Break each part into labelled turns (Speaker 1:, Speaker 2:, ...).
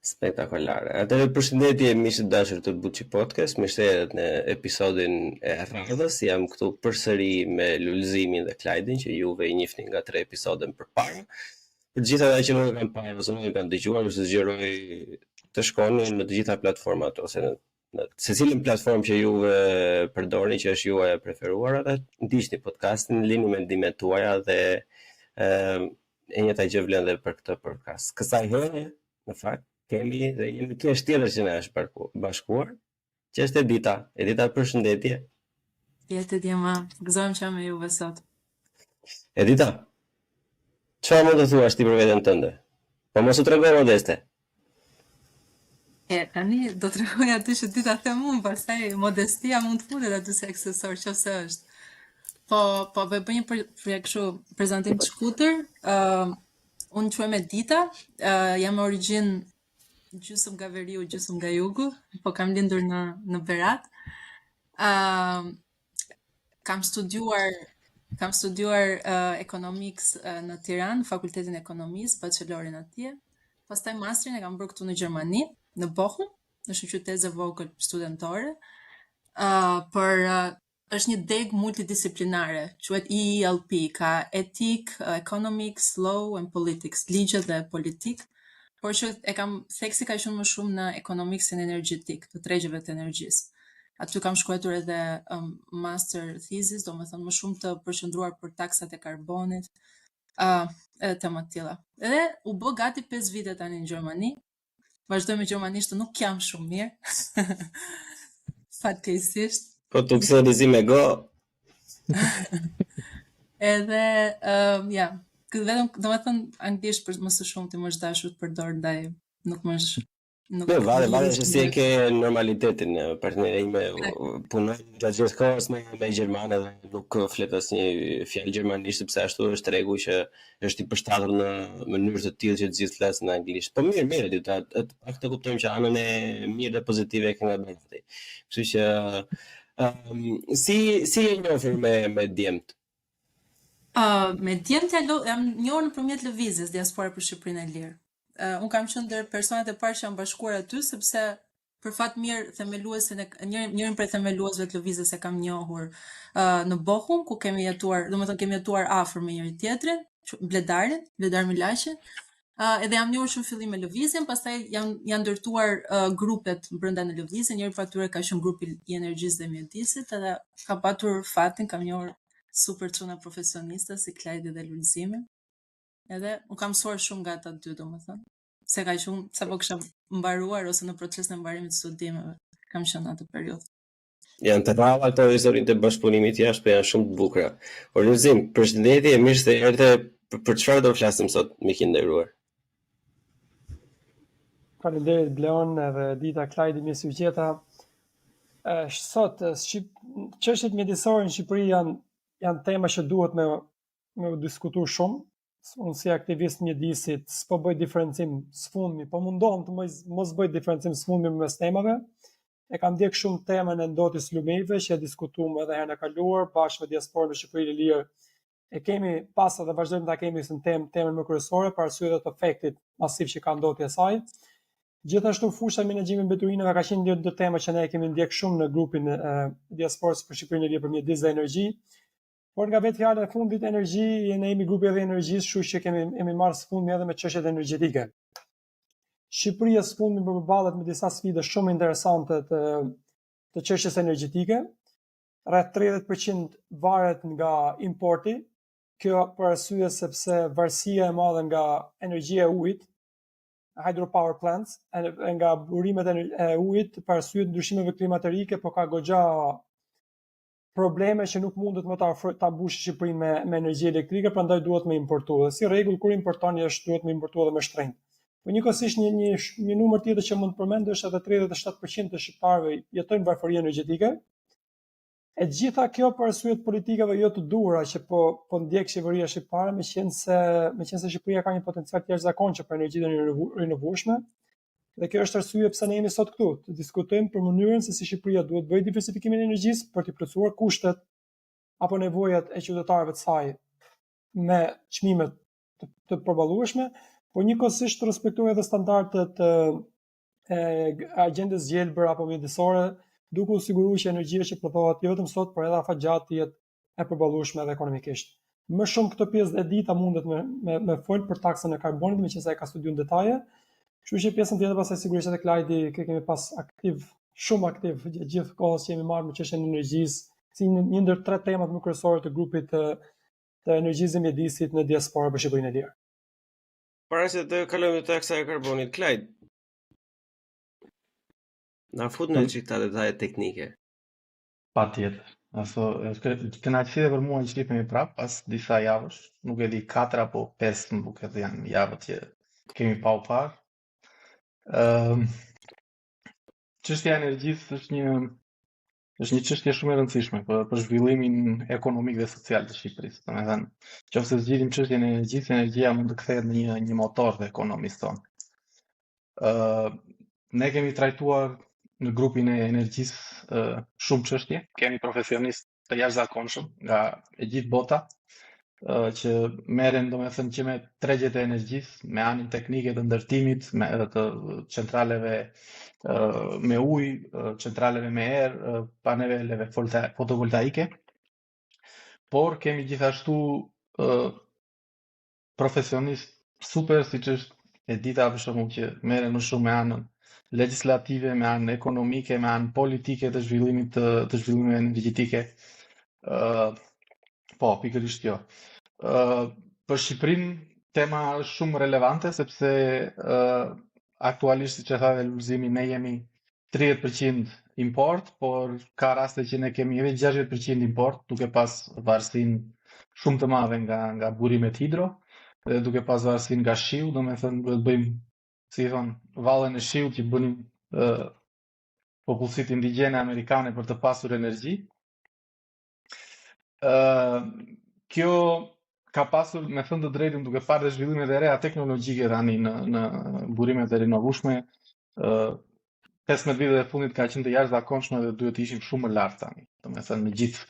Speaker 1: Spektakolare. Atëherë përshëndetje miqtë dashur të Buçi Podcast, më shëtet në episodin e radhës. Jam këtu përsëri me Lulzimin dhe Klajdin, që juve i njihni nga 3 episode më parë. Për të gjitha ata që nuk e kanë parë ose nuk e kanë dëgjuar, ju sugjeroj të shkoni në të gjitha platformat ose në secilin platformë që juve përdorni, që është juaja e preferuar, atë ndiqni podcastin, lini mendimet tuaja dhe e njëjta gjë vlen edhe për këtë podcast. Kësaj here, në fakt, kemi dhe jemi kesh tjetër që na është bashkuar, që është Edita. Edita, përshëndetje.
Speaker 2: Jetë djema, gëzojmë që me juve sot.
Speaker 1: Edita, çfarë mund të thuash ti për veten tënde? Po mos u trego modeste.
Speaker 2: Tani do të tregoj aty që dita them unë, pastaj modestia mund të futet aty si aksesor, nëse është. Po bëj një kështu prezantim të shkurtër. Unë quhem Edita, jam me origjinë gjysmë nga veriu, gjysmë nga jugu, po kam lindur në Berat. Kam studiuar economics në Tiranë, Fakultetin e Ekonomisë, bachelorin atje. Pastaj masterin e kam bërë këtu në Gjermani, në Bochum, është një qytet e vogël studentore. Është një deg multidisciplinare, quhet EELP, ka etik, economics, law and politics, ligje dhe politik. Por që e kam theksi ka qenë më shumë në economicsin energjetik, të tregjeve të energjisë. Aty kam shkruar edhe master thesis, domethënë më shumë të përqendruar për taksat e karbonit, edhe tema të tilla. Edhe u bë gati 5 vite tani në Gjermani. Vazhdoj me gjermanisht, nuk jam shumë mirë. Fatkeqësisht.
Speaker 1: Po të kësë me go.
Speaker 2: Edhe, vetëm, domethënë anglisht për më së shumti më është dashur të përdor, ndaj nuk më është
Speaker 1: vale që si e ke normalitetin. Partneri ime punoj gjatë gjithë kohës me gjermane dhe nuk flet asnjë fjalë gjermanisht, sepse ashtu është tregu që është i përshtatur në mënyrë të tillë që të gjithë flasin anglisht. Po mirë, ditë pak të kuptojmë që anën e mirë dhe pozitive e ke nga Berati. Kështu që si e njohur me djemt?
Speaker 2: Me djemt jam njohur nëpërmjet lëvizjes diaspora për Shqipërinë e Lirë. Unë kam qenë ndër personat e parë që janë bashkuar aty, sepse për fat mirë themeluesin njërin prej themeluesve të lëvizjes e kam njohur në Bochum, ku kemi jetuar afër me njëri tjetrin, Bledar Milaqi. Edhe jam njohur shumë fillim me lëvizjen, pastaj janë ndërtuar grupet brenda në lëvizje, njëri prej tyre ka qenë grupi i energjisë dhe mjedisit, edhe kam patur fatin, kam njohur super çuna profesioniste si Klajdi dhe Lulzimi. Edhe unë kam mësuar shumë nga ata dy, domethënë. Se ka qenë sapo kisha mbaruar ose në procesin e mbarimit të studimeve. Kam qenë atë periudhë.
Speaker 1: Janë të rralla këto historitë e bashkëpunimit jashtë, por janë shumë të bukura. Lulzim, përshëndetje, mirë se erdhe. Për çfarë do flasim sot, miq i nderuar?
Speaker 3: Faleminderit Bleon edhe Dita, Klajdi, mirë se u gjeta. Sot çështjet mjedisore në Shqipëri janë tema që duhet me diskutuar shumë. Unë si aktivist mjedisit s'po bëj diferencim sfundmi, po mundohem të mos bëj diferencim sfundmi mes temave. E kam ndjek shumë temën e ndotjes lumejve që e diskutuam edhe herën e kaluar bashkë me diasporën e Shqipërisë e Lirë. E kemi pas edhe vazhdojmë ta kemi si temën më kryesore për arsye të efektit masiv që ka ndotja e saj. Gjithashtu fusha e menaxhimit mbeturinave ka qenë një ndër temat që ne kemi ndjek shumë në grupin e diasporës për Shqipërinë e Lirë për mjedis dhe energji. Por nga vetë fjala e fundit energji, ne jemi grupi edhe energjisë, kështu që kemi marrë sfundmi edhe me çështjet energjetike. Shqipëria sfundmi përballet me disa sfide shumë interesante të çështjes energjetike. Rreth 30% varet nga importi. Kjo për arsye sepse varësia e madhe nga energjia e ujit, hydropower plants, nga burimet e ujit për arsye të ndryshimeve klimatike, po ka goxha probleme që nuk mundet më ta mbushë Shqipërinë me energji elektrike, prandaj duhet me importuar. Dhe si rregull kur importoni duhet me importuar edhe me shtrenjtë. Po njëkohësisht një numër tjetër që mund të përmend është edhe 37% të shqiptarëve jetojnë varfëri energjetike. E gjitha kjo për arsye të politikave jo të duhura që po ndjek qeveria shqiptare, meqense Shqipëria ka një potencial të jashtëzakonshëm për energjitë rinovueshme. Dhe kjo është arsye pse ne jemi sot këtu, të diskutojmë për mënyrën se si Shqipëria duhet bëjë diversifikimin e energjisë për të plotësuar kushtet apo nevojat e qytetarëve të saj me çmime të përballueshme, por njëkohësisht të respektojë edhe standardet agjendës gjelbër apo mjedisore, duke u siguruar që energjia që prodhohet jo vetëm sot, por edhe afatgjatë të jetë e përballueshme edhe ekonomikisht. Më shumë këtë pjesë e dita mundet me fol për taksën e karbonit, meqense ai ka studiuar në detaje. Kështu që pjesën tjetër pastaj sigurisht edhe Klajdi kemi pas shumë aktiv gjithë kohës që jemi marrë me çështjen e energjisë, si një ndër 3 temat më kryesore të grupit të energjisë dhe mjedisit në diasporë për Shqipërinë e Lirë.
Speaker 1: Para se të kalojmë te taksa e karbonit, Klajd, na fut në çikta detaje teknike.
Speaker 4: Patjetër. Kënaqësi për mua që jepemi prap pas disa javësh, nuk e di 4 apo 5 më duket janë javët që kemi pa u parë. Çështja e energjisë është një çështje shumë e rëndësishme për zhvillimin ekonomik dhe social të Shqipërisë. Domethënë, nëse zgjidhim çështjen e energjisë, energjia mund të kthehet në një motor të ekonomisë tonë. Ne kemi trajtuar në grupin e energjisë shumë çështje. Kemi profesionistë të jashtëzakonshëm nga e gjithë bota që merren domethënë që me tregjet e energjisë, me anën teknike të ndërtimit, me të centraleve me ujë, centraleve me erë, paneleve fotovoltaike. Por kemi gjithashtu profesionistë super, siç është Edita për shembull, që merren më shumë me anën legjislative, me anën ekonomike, me anën politike të zhvillimit energjetike. Po, pikërisht jo. Për Shqipërinë tema është shumë relevante sepse aktualisht, siç e tha dhe Lulzimi, ne jemi 30% import, por ka raste që ne kemi edhe 60% import, duke pas varësinë shumë të madhe nga burimet hidro, dhe duke pas varësinë nga shiu, domethënë duhet bëjmë, si thon, vallen e shiut që bënin popullsitë indigjene amerikane për të pasur energji. Kjo ka pasur, me thënë të drejtën, duke parë dhe zhvillimet e reja teknologjike tani në burimet e rinovueshme, 15 vitet e fundit ka qenë të jashtëzakonshme dhe duhet të ishim shumë më lart tani. Domethënë në gjithë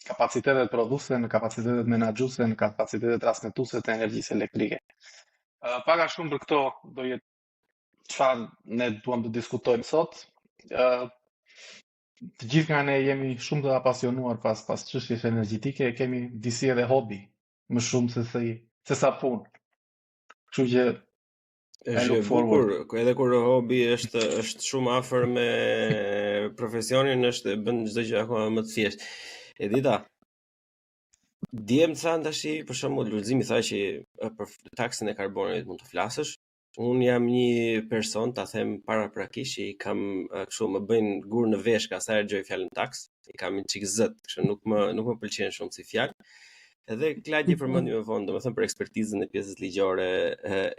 Speaker 4: kapacitetet prodhuese, në kapacitetet menaxhuese, në kapacitetet transmetuese të energjisë elektrike. Pak a shumë për këto do jetë çfarë ne duam të diskutojmë sot. Të gjithë nga ne jemi shumë të apasionuar pas çështjes energjetike, kemi disi edhe hobi, më shumë se sa punë. Kështu që
Speaker 1: Është bukur, edhe kur hobi është shumë afër me profesionin, bën çdo gjë akoma më të thjeshtë. Edita, diem thanë tash, për shembull, Lulzimi tha që për taksën e karbonit mund të flasësh. Unë jam një person, ta them paraprakisht, që i kam kështu më bëjnë gur në vesh ka sa herë fjalën taks, i kam një çik zët, kështu nuk më pëlqen shumë si fjalë. Edhe Klajdi përmendi më vonë, domethënë për ekspertizën e pjesës ligjore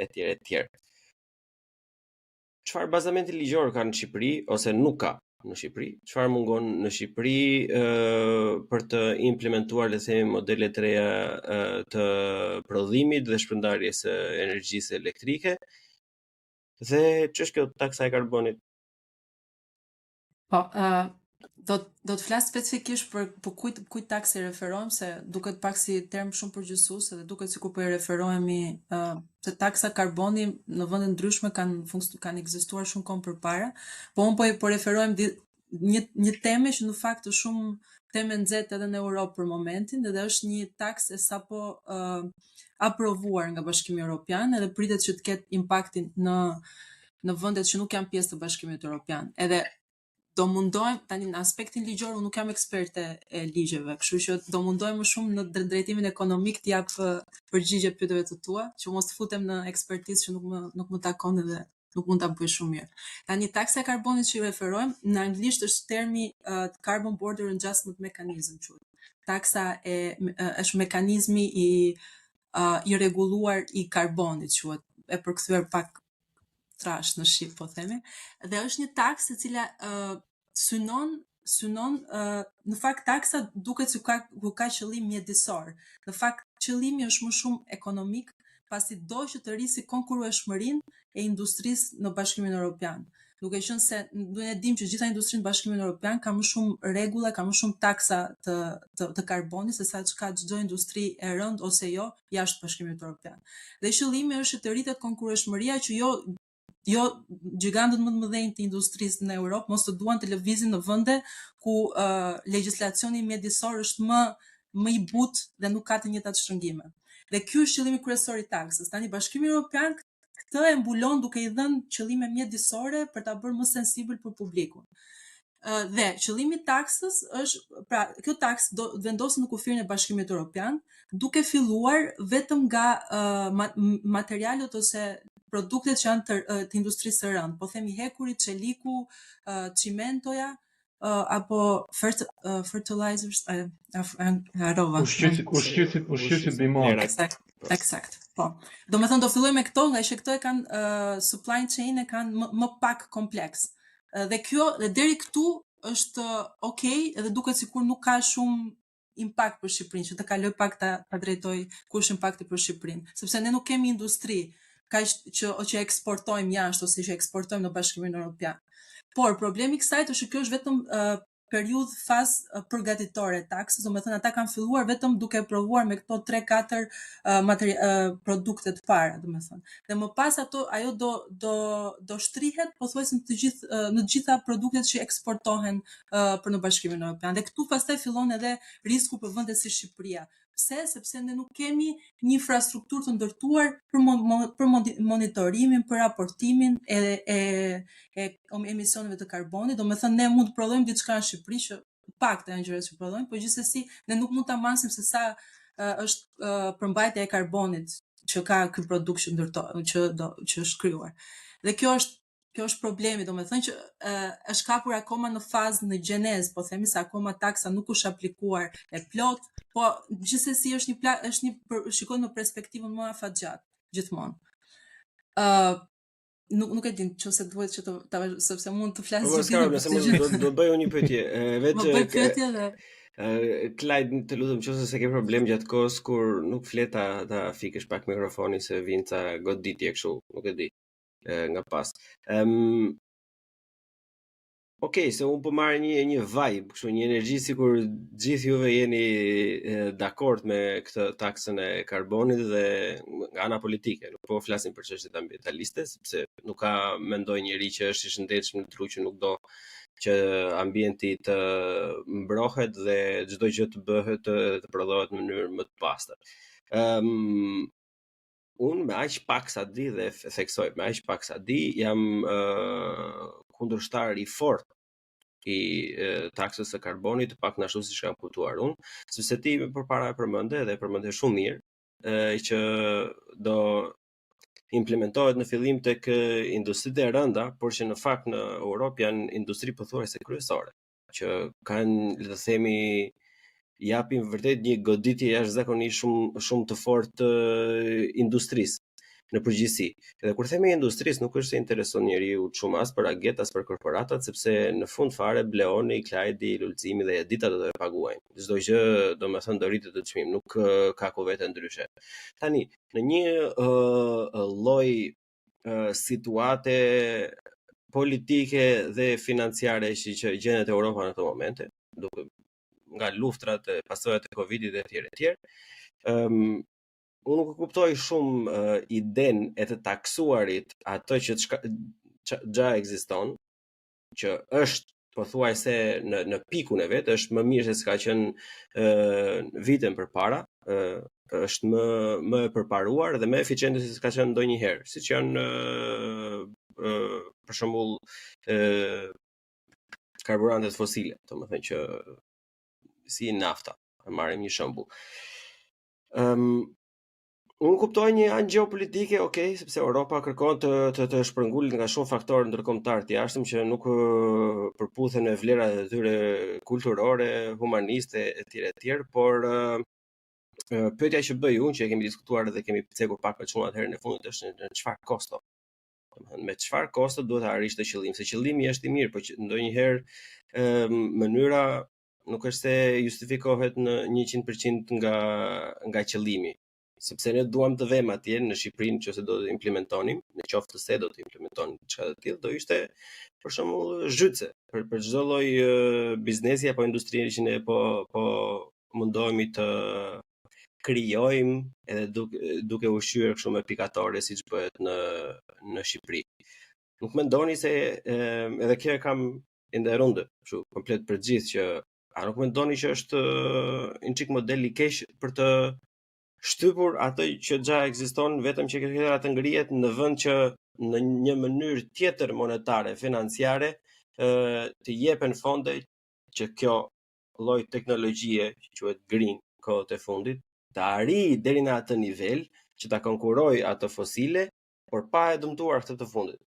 Speaker 1: etj. Çfarë bazamenti ligjor ka në Shqipëri ose nuk ka në Shqipëri? Çfarë mungon në Shqipëri për të implementuar, le të themi, modele të reja të prodhimit dhe shpërndarjes së energjisë elektrike? Dhe ç'është kjo taksa e karbonit?
Speaker 2: Po, do të flas specifikisht për kujt taksë referohem, se duket pak si term shumë përgjithësues dhe duket sikur po i referohemi se taksa karboni në vende ndryshme kanë ekzistuar shumë kohë përpara, po unë po referohem një temë që në fakt është shumë temë nxehtë edhe në Europë për momentin, dhe është një taksë sapo aprovuar nga Bashkimi Evropian edhe pritet që të ketë impaktin në vendet që nuk janë pjesë të Bashkimit Evropian. Edhe do mundohem tani në aspektin ligjor, unë nuk jam eksperte e ligjeve, kështu që do mundohem më shumë në drejtimin ekonomik të jap përgjigje pyetjeve të tua, që mos të futem në ekspertizë që nuk më takon edhe nuk mund ta bëj shumë mirë. Tani taksa e karbonit që i referohem, në anglisht është termi Carbon Border Adjustment Mechanism, quhet. Taksa është mekanizmi i rregulluar i karbonit, quhet, e përkthyer pak trash në shqip, po themi, dhe është një taksë e cila synon në fakt taksa duket se ka qëllim mjedisor. Në fakt qëllimi është më shumë ekonomik, pasi do që të rrisi konkurrueshmërinë e industrisë në Bashkimin Evropian. Duke qenë se duhet të dimë që gjitha industrinë në Bashkimin Evropian ka më shumë rregulla, ka më shumë taksa të karbonit se sa çka çdo industri e rënd ose jo jashtë Bashkimit Evropian. Dhe qëllimi është të rritet konkurrueshmëria, që jo gjigantët më të mëdhenj të industrisë në Europë mos të duan të lëvizin në vende ku legjislacioni mjedisor është më i butë dhe nuk ka të njëjtat shtrëngime. Dhe ky është qëllimi kryesor i taksës. Tani Bashkimi Evropian këtë e mbulon duke i dhënë qëllime mjedisore për ta bërë më sensibël për publikun. Dhe qëllimi i taksës është, pra, kjo taksë do vendoset në kufirin e Bashkimit Evropian, duke filluar vetëm nga materialet ose produktet që janë të industrisë së rëndë, po themi hekurit, çeliku, çimentoja, apo fertilizers, harova.
Speaker 4: Ushqysit bimor.
Speaker 2: Eksakt. Po. Do me thënë do filloj me këto, nga që këto e kanë supply chain e kanë më pak kompleks. Dhe kjo, dhe deri këtu është okay, edhe duket sikur nuk ka shumë impakt për Shqipërinë, që të kaloj pak ta drejtoj ku është impakti për Shqipërinë, sepse ne nuk kemi industri që eksportojmë jashtë ose që eksportojmë në Bashkimin Evropian. Por problemi i kësaj është që kjo është vetëm periudhë fazë përgatitore taksës, do me thënë ata kanë filluar vetëm duke provuar me këto 3-4 produkte të para, do me thënë. Dhe më pas ajo do shtrihet pothuajse në të gjitha produktet që eksportohen për në Bashkimin Evropian. Dhe këtu pastaj fillon edhe risku për vende si Shqipëria. Pse? Sepse ne nuk kemi një infrastrukturë të ndërtuar për monitorimin, për raportimin e emisioneve të karbonit. Do me thënë ne mund të prodhojmë diçka në Shqipëri që pak të janë gjërat që prodhojmë, por gjithsesi ne nuk mund ta masim se sa është përmbajtja e karbonit që ka ky produkt që është krijuar. Dhe kjo është problemi, do me thënë që është kapur akoma në fazë në gjenezë, po themi se akoma taksa nuk është aplikuar e plot, po gjithsesi është shikojmë në perspektivën më afatgjatë gjithmonë. Nuk e din nëse duhet që sepse mund të flas
Speaker 1: do bëj unë një pyetje.
Speaker 2: Më bëj pyetje dhe
Speaker 1: Clyde, të lutem, nëse se ke problem gjatë kohës kur nuk flet ta fikësh pak mikrofonin se vjen ca goditje kështu, nuk e di. Nga pas. Okej, se unë po marrë një vibe, kështu një energji sikur gjithë juve jeni dakord me këtë taksën e karbonit dhe nga ana politike, nuk po flasim për çështjet ambientaliste, sepse nuk ka mendoj njëri që është i shëndetshëm në tru që nuk do që ambienti të mbrohet dhe çdo gjë të bëhet të prodhohet në mënyrë më të pastër. Unë me aq pak sa di dhe theksoj, me aq pak sa di, jam kundërshtar i fortë i taksës së karbonit, pak ashtu siç kam kuptuar unë, sepse ti përpara e përmende shumë mirë, që do implementohet në fillim tek industritë e rënda, por që në fakt në Europë janë industri pothuajse kryesore, që kanë, le të themi, japin vërtet një goditje jashtëzakonisht shumë të fortë industrisë në përgjithësi. Dhe kur themi industrisë, nuk është se intereson njeriu shumë as për aget, as për korporatat, sepse në fund fare Bleoni, Klajdi, Lulëzimi dhe Edita do të paguajnë. Çdo gjë, domethënë, do rritet të çmim, nuk ka kuvete ndryshe. Tani, në një lloj situate politike dhe financiare që gjendet Europa në këto momente, duke nga luftrat e pasojat e Covidit e tjerë. Unë nuk kuptoj shumë idenë e të taksuarit atë që xha ekziston, që është pothuajse në pikun e vet, është më mirë se s'ka qenë vitën përpara, është më e përparuar dhe më eficiente se s'ka qenë ndonjëherë, siç janë për shembull karburantet fosile, domethënë që si nafta, marrim një shembull. Unë kuptoj një anë gjeopolitike, okay, sepse Europa kërkon të shpërngullet nga shumë faktorë ndërkombëtar të jashtëm që nuk përputhen me vlerat e tyre kulturore, humaniste etj, por pyetja që bëj unë, që e kemi diskutuar dhe kemi cekur pak më shumë atëherën e fundit, është në çfarë kosto. Me çfarë kosto duhet të arrish të qëllim, se qëllimi është i mirë, por ndonjëherë mënyra nuk është se justifikohet në 100% nga qëllimi. Sepse ne duam të vëmë atje në Shqipërinë nëse do të implementonim, në qoftë se do të implementonim diçka të tillë, do ishte për shembull zhytse për çdo lloj biznesi apo industrie që ne po mundohemi të krijojmë edhe duke ushqyer kështu me pikatore siç bëhet në Shqipëri. Nuk mendoni se edhe kjo e kam ende runde, kështu komplet përgjithë që a nuk mendoni që është një çik model i keq për të shtypur atë që xha ekziston vetëm që kjo të ngrihet në vend që në një mënyrë tjetër monetare, financiare, të jepen fonde që kjo lloj teknologjie që quhet green kohët e fundit të arrijë deri në atë nivel që ta konkurrojë ato fosile, por pa e dëmtuar këtë të fundit.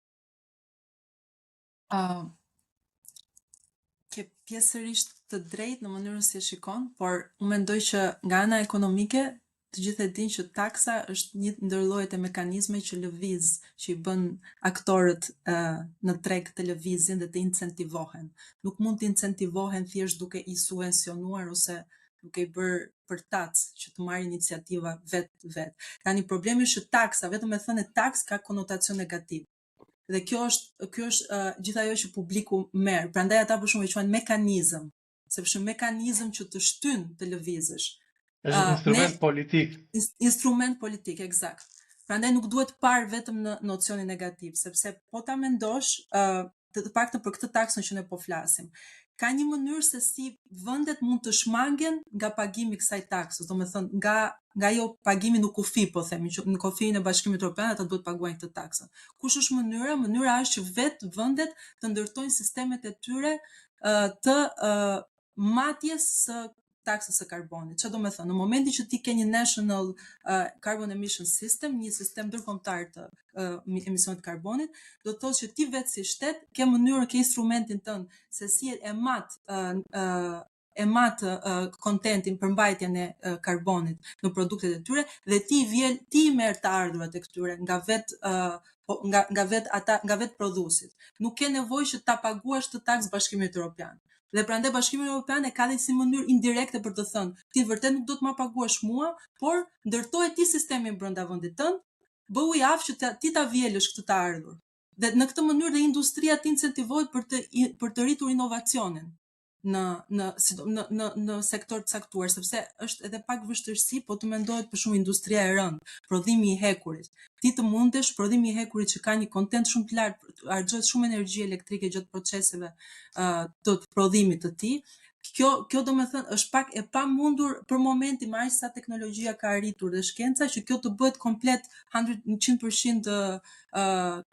Speaker 2: Ke pjesërisht të drejtë në mënyrën si e shikon, por unë mendoj që nga ana ekonomike të gjithë e dinë që taksa është një ndër llojet e mekanizme që lëviz, që i bën aktorët në treg të lëvizin dhe të incentivohen. Nuk mund të incentivohen thjesht duke i subvencionuar ose duke i bërë për tac që të marrë iniciativa vetë. Tani problemi është që taksa, vetëm e thënë taks ka konotacion negativ. Dhe kjo është gjithë ajo që publiku merr. Prandaj ata për shembull e quajnë mekanizëm, sepse mekanizëm që të shtyn të lëvizësh.
Speaker 4: Është instrument politik.
Speaker 2: Instrument politik, eksakt. Prandaj nuk duhet parë vetëm në nocionin negativ, sepse po ta mendosh, të paktën për këtë taksën që ne po flasim, ka një mënyrë se si vendet mund të shmangen nga pagimi i kësaj takse, domethënë nga jo pagimi në kufi, po themi, që në kufinë e Bashkimit Evropian ata duhet paguajnë këtë taksën. Kush është mënyra? Mënyra është që vetë vendet të ndërtojnë sistemet e tyre të matjes së taksës së karbonit. Çfarë do të thënë? Në momentin që ti ke një National Carbon Emission System, një sistem ndërkombëtar të emisionit të karbonit, do të thotë që ti vetë si shtet ke mënyrën, ke instrumentin tënd se si e mat kontentin, përmbajtjen e karbonit në produktet e tyre dhe ti merr të ardhurat e këtyre nga vet prodhuesit. Nuk ke nevojë që ta paguash të taks Bashkimit Evropian. Dhe prandaj Bashkimi Evropian e ka dhe si mënyrë indirekte për të thënë, ti vërtet nuk do të më paguash mua, por ndërtoje ti sistemin brenda vendit tënd, bëu i aftë që ti ta vjelësh këtë të ardhur. Dhe në këtë mënyrë dhe industria të incentivohet për të rritur inovacionin në sektor të caktuar, sepse është edhe pak vështirësi, po të mendohet për shumë industria e rëndë, prodhimi i hekurit. Ti të mundesh prodhimi i hekurit që ka një kontent shumë të lartë, harxhohet shumë energji elektrike gjatë proceseve të prodhimit të tij. Kjo do me thënë është pak e pamundur për momentin, me aq sa teknologjia ka arritur dhe shkenca, që kjo të bëhet komplet 100%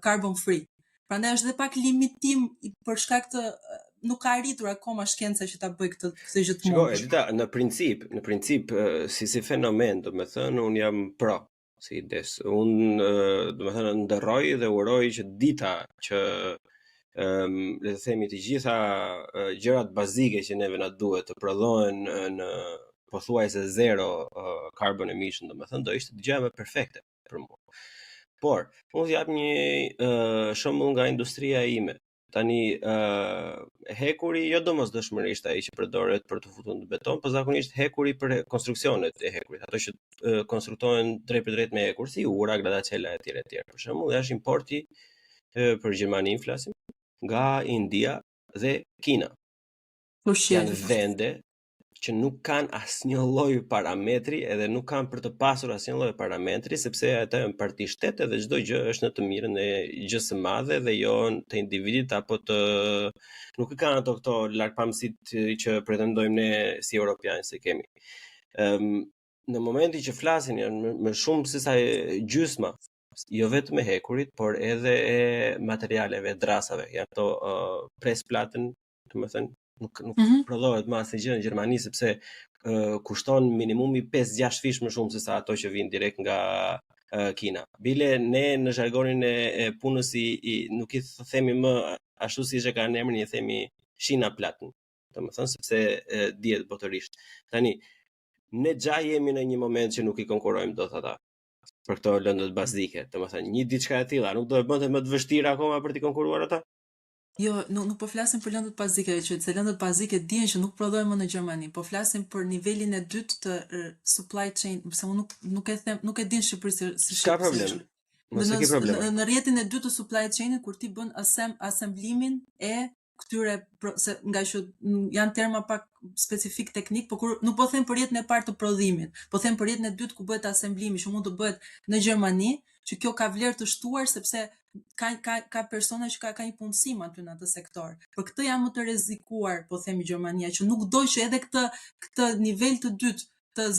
Speaker 2: carbon free. Prandaj është dhe pak limitim për shkak të nuk ka arritur akoma shkenca që ta bëj këtë gjë të mundshme.
Speaker 1: Edita, në princip si fenomen, do me thënë, unë jam pro si ides. Unë do me thënë ndërroj dhe uroj që dita që le të themi të gjitha gjërat bazike që neve na duhet të prodhohen në pothuajse zero carbon emission, do me thënë, do ishte gjë më perfekte për mua. Por, unë jap një shembull nga industria ime. Tani, hekuri jo domosdoshmërisht ai që përdoret për të futur në beton, por zakonisht hekuri për konstruksionet e hekurit, ato që konstruktohen drejt për drejt me hekur, si ura, gradacela etj. Për shembull, është importi për Gjermaninë flasim, nga India dhe Kina. Janë vende që nuk kanë asnjë lloj parametri edhe nuk kanë për të pasur asnjë lloj parametri, sepse ata janë parti shtete dhe çdo gjë është në të mirën e gjës së madhe dhe jo të individit apo të nuk e kanë ato këto largpamësitë që pretendojmë ne si europianë se kemi. Në momentin që flasin janë më shumë se sa gjysma, jo vetëm e hekurit, por edhe e materialeve, drasave, janë ato pres platën, domethënë nuk prodhohet më asnjë gjë në Gjermani sepse kushton minimumi 5-6 fish më shumë se sa ato që vijnë direkt nga Kina. Bile ne në jargonin e punës nuk i themi më ashtu siç e kanë emrin, i themi shina platën. Domethënë sepse dihet botërisht. Tani ne xha jemi në një moment që nuk i konkurrojmë dot ata për këto lëndët bazike. Domethënë një diçka e tilla nuk do të bënte më të vështirë akoma për të konkurruar ata?
Speaker 2: Jo, nuk po flasim për lëndët bazike, që lëndët bazike dihen që nuk prodhohen më në Gjermani, po flasim për nivelin e dytë të supply chain, pse unë nuk e din Shqipërisë si
Speaker 1: ka problem.
Speaker 2: Në rrjetin e dytë të supply chainit, kur ti bën assemblimin e këtyre se nga që janë terma pak specifik teknik, por kur nuk po them për jetën e parë të prodhimit, po them për jetën e dytë ku bëhet asemblimi, që mund të bëhet në Gjermani, që kjo ka vlerë të shtuar sepse ka persona që ka një punësim aty në atë sektor. Për këtë janë më të rrezikuar, po themi Gjermania, që nuk do që edhe këtë nivel të dytë të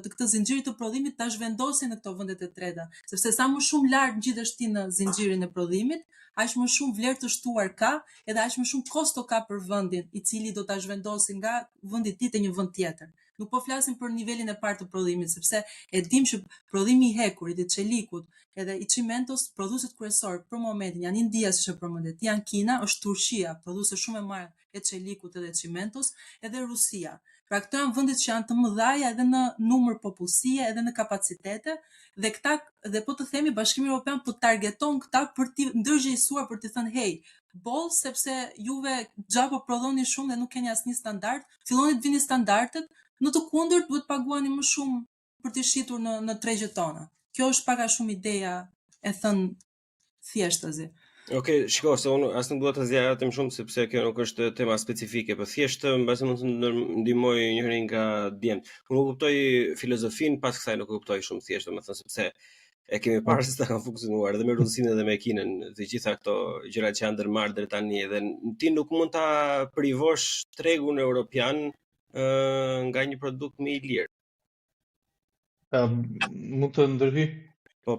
Speaker 2: këtë zinxhirit të prodhimit ta zhvendosin në këto vendet e treta, sepse sa më shumë lart ngjitesh ti në zinxhirin e prodhimit, aq më shumë vlerë të shtuar ka, edhe aq më shumë kosto ka për vendin i cili do ta zhvendosë nga vendi i tij te një vend tjetër. Nuk po flasim për nivelin e parë të prodhimit, sepse e dim që prodhimi i hekurit, i çelikut, edhe i çimentos, prodhuesit kryesor për momentin janë India, siç e përmendet, janë Kina, është Turqia, prodhuese shumë e madhe e çelikut edhe çimentos, edhe Rusia. Pra këto janë vendet që janë të mëdhaja edhe në numër popullsie, edhe në kapacitete, dhe këta, dhe po të themi Bashkimi Evropian po targeton këta për t'i ndërgjegjësuar, për t'i thënë hey, boll sepse juve gjapo prodhoni shumë dhe nuk keni asnjë standard, filloni të vini standardet, në të kundërt duhet paguani më shumë për t'i shitur në tregjet tona. Kjo është pak a shumë ideja e thënë thjeshtëzi.
Speaker 1: Okej, shiko, se unë as nuk dua ta zgjatem shumë sepse kjo nuk është tema specifike, por thjesht mbase mund të ndihmoj njërin nga djemt. Unë nuk kuptoj filozofinë, pas kësaj nuk kuptoj shumë thjesht, domethënë sepse e kemi parë se ta kanë funksionuar edhe me Rusinë edhe me Kinën, të gjitha këto gjëra që janë ndërmarrë deri tani, dhe ti nuk mund ta privosh tregun evropian nga një produkt më i lirë.
Speaker 4: Mund të ndërhyj?
Speaker 1: Po.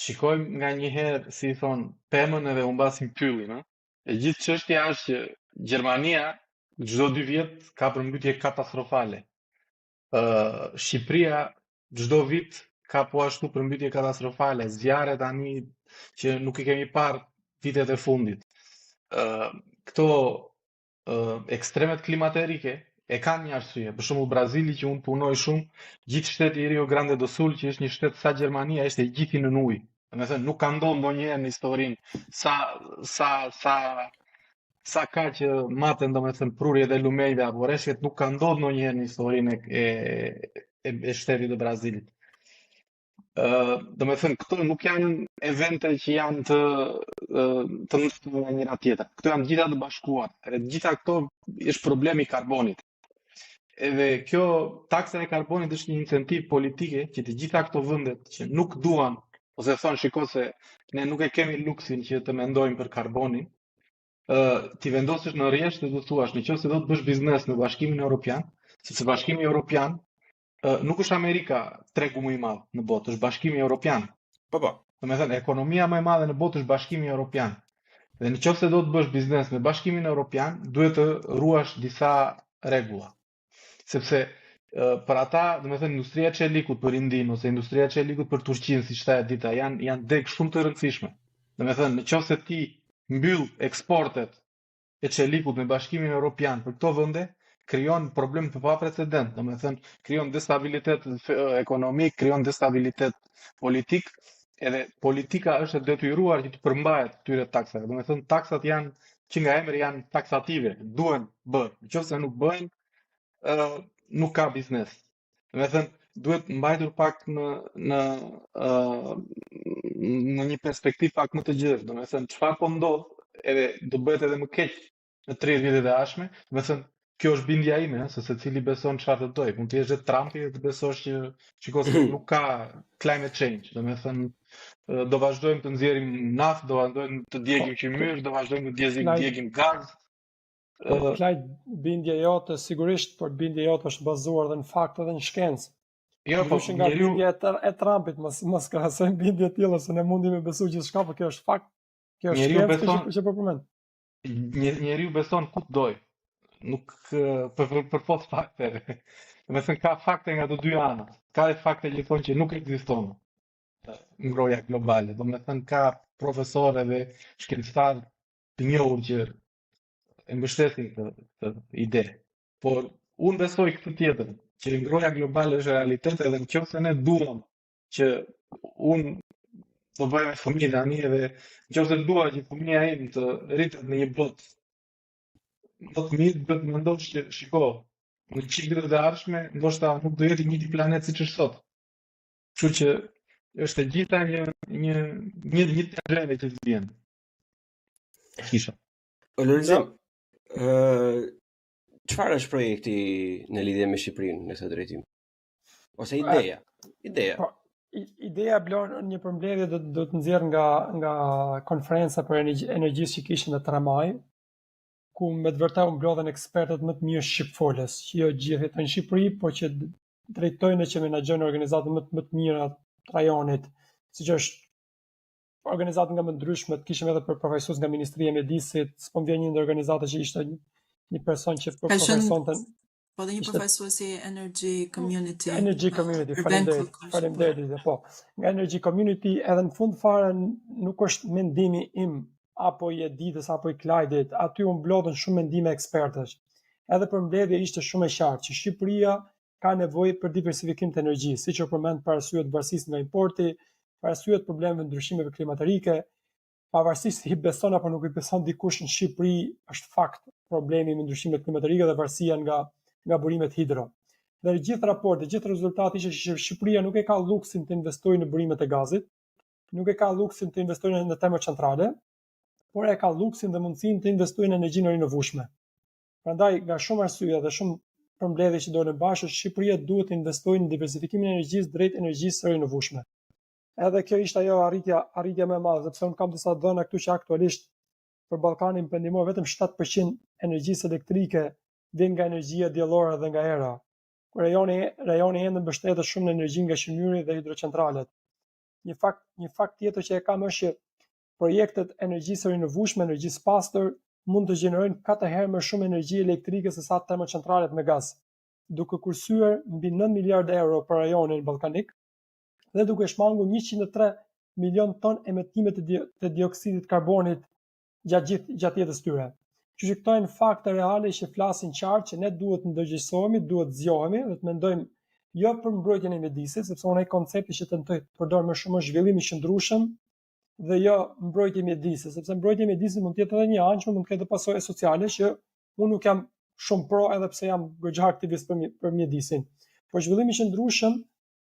Speaker 4: Shikojmë nga një herë, si thon, pemën edhe u mbasim pyllin, ëh. E gjithë çështja është që Gjermania çdo 2 vjet ka përmbytje katastrofale. Shqipëria çdo vit ka po ashtu përmbytje katastrofale, zjarre tani që nuk i kemi parë vitet e fundit. Këto ekstremet klimaterike e kanë një arsye. Për shembull Brazili që unë punoj shumë, gjithë shteti i Rio Grande do Sul, që është një shtet sa Gjermania, ishte gjithë në ujë. Domethënë nuk ka ndodhur ndonjëherë në historinë sa ka që maten domethënë prurjet e lumenjve apo rreshtet, nuk ka ndodhur ndonjëherë në historinë e shtetit të Brazilit. Domethënë këto nuk janë evente që janë të ndryshme nga njëra tjetra. Këto janë gjitha të bashkuara. Edhe gjitha këto është problemi i karbonit. Edhe kjo taksa e karbonit është një incentiv politike që të gjitha këto vendet që nuk duan, ose thonë shiko se ne nuk e kemi luksin që të mendojmë për karbonin, ti vendosësh në rresht dhe të thuash nëse do të bësh biznes në Bashkimin Evropian, sepse Bashkimi Evropian nuk është Amerika tregu më i madh në botë, është Bashkimi Evropian.
Speaker 1: Po.
Speaker 4: Domethënë ekonomia më e madhe në botë është Bashkimi Evropian. Dhe nëse do të bësh biznes me Bashkimin Evropian, duhet të ruash disa rregulla. Sepse për ata, domethënë industria e çelikut për Indinë ose industria e çelikut për Turqinë, siç tha Edita, janë deg shumë të rëndësishme. Domethënë nëse ti mbyll eksportet e çelikut me Bashkimin Evropian për këto vende, krijon problem të paprecedent, domethënë krijon destabilitet ekonomik, krijon destabilitet politik, edhe politika është e detyruar që të përmbahet këtyre taksave. Domethënë taksat janë që nga emri janë taksative, duhen bërë. Nëse nuk bëhen, nuk ka biznes. Domethënë duhet mbajtur pak në një perspektivë pak më të gjerë. Domethënë çfarë po ndodh, edhe do bëhet edhe më keq në 30 vitet e ardhshme. Domethënë kjo është bindja ime, se secili beson çfarë të dojë. Mund të jesh Trumpi dhe të besosh që shikoj nuk ka climate change. Domethënë do vazhdojmë të nxjerrim naftë, do vazhdojmë të djegim qymysh, do vazhdojmë të djegim gaz.
Speaker 3: Klajt, bindja jote sigurisht, por bindja jote është bazuar dhe në fakte dhe në shkencë.
Speaker 4: Jo, po
Speaker 3: nga bindja e Trumpit, mos krahasojmë bindje të tilla se ne mundi me besu gjithçka, por kjo është fakt. Kjo është shkencë që po përmend.
Speaker 4: Njeriu beson ku të doj. Nuk për fos fakte. Domethënë ka fakte nga të dy anët. Ka dhe fakte që thonë që nuk ekziston ngroja globale. Domethënë ka profesorë dhe shkencëtarë të njohur që e mbështesin këtë ide. Por unë besoj këtë tjetër, që ngroja globale është realitet, edhe nëse ne duam që unë do bëjmë fëmijë tani, edhe nëse dua që fëmia im të rritet në një botë më të mirë, do të mendosh që shiko, në 100 vitet e ardhshme, ndoshta nuk do jetë një planet siç është sot. Kështu që është e gjitha një tragjedie që vjen. kisha.
Speaker 1: Lulzim, çfarë është projekti në lidhje me Shqipërinë në këtë drejtim? Ose ideja?
Speaker 3: Po, ideja Blon një përmbledhje do të nxjerr nga konferenca për energjisë që kishte në 3 maj, ku me të vërtetë u mblodhen ekspertët më të mirë shqipfolës, që jo gjithë jetojnë në Shqipëri, po që drejtojnë që menaxhojnë organizatën më të mira të rajonit, siç është organizatë nga më ndryshme, kishim edhe për përfaqësues nga Ministria e Mjedisit, s'po vjen një ndër organizata që ishte një person që përfaqësonte.
Speaker 2: Po dhe një përfaqësuesi Energy Community.
Speaker 3: Energy Community, faleminderit. Po, nga Energy Community edhe në fund fare nuk është mendimi im apo i Editës apo i Klajdit, aty u mblodhen shumë mendime ekspertësh. Edhe përmbledhja ishte shumë e qartë që Shqipëria ka nevojë për diversifikim të energjisë, siç u përmend për arsye të varësisë nga importi, për arsye të problemeve të ndryshimeve klimatike, pavarësisht se i beson apo nuk i beson dikush në Shqipëri, është fakt problemi me ndryshimet klimatike dhe varësia nga burimet hidro. Dhe gjithë raportet, gjithë rezultati ishte që Shqipëria nuk e ka luksin të investojë në burimet e gazit, nuk e ka luksin të investojë në termocentrale, por e ka luksin dhe mundësinë të investojë në energjinë rinovueshme. Prandaj, nga shumë arsye dhe shumë përmbledhje që dolën bashkë, Shqipëria duhet të investojë në diversifikimin e energjisë drejt energjisë rinovueshme. Edhe kjo ishte ajo arritja më e madhe, sepse unë kam disa dhëna këtu që aktualisht për Ballkanin pendimor vetëm 7% energjisë elektrike vjen nga energjia diellore dhe nga era. Kur rajoni ende mbështetet shumë në energjinë nga shënjyri dhe hidrocentralet. Një fakt tjetër që e kam është që projektet energjisë rinovueshme, energjisë pastër, mund të gjenerojnë 4 herë më shumë energji elektrike se sa termocentralet me gaz, duke kursuar mbi 9 miliardë euro për rajonin ballkanik dhe duke shmangur 103 milion ton emetime të dioksidit karbonit gjatë jetës tyre. Që këto janë fakte reale që flasin qartë që ne duhet të ndërgjegjësohemi, duhet të zgjohemi dhe të mendojmë jo për mbrojtjen e mjedisit, sepse unë ai koncepti që tentoj të përdor më shumë është zhvillim i qëndrueshëm dhe jo mbrojtje mjedisit, sepse mbrojtja mjedisit mund të jetë edhe një anshme, mund të ketë pasojë sociale që unë nuk jam shumë pro edhe pse jam goxha aktivist për mjedisin. Por zhvillimi i qëndrueshëm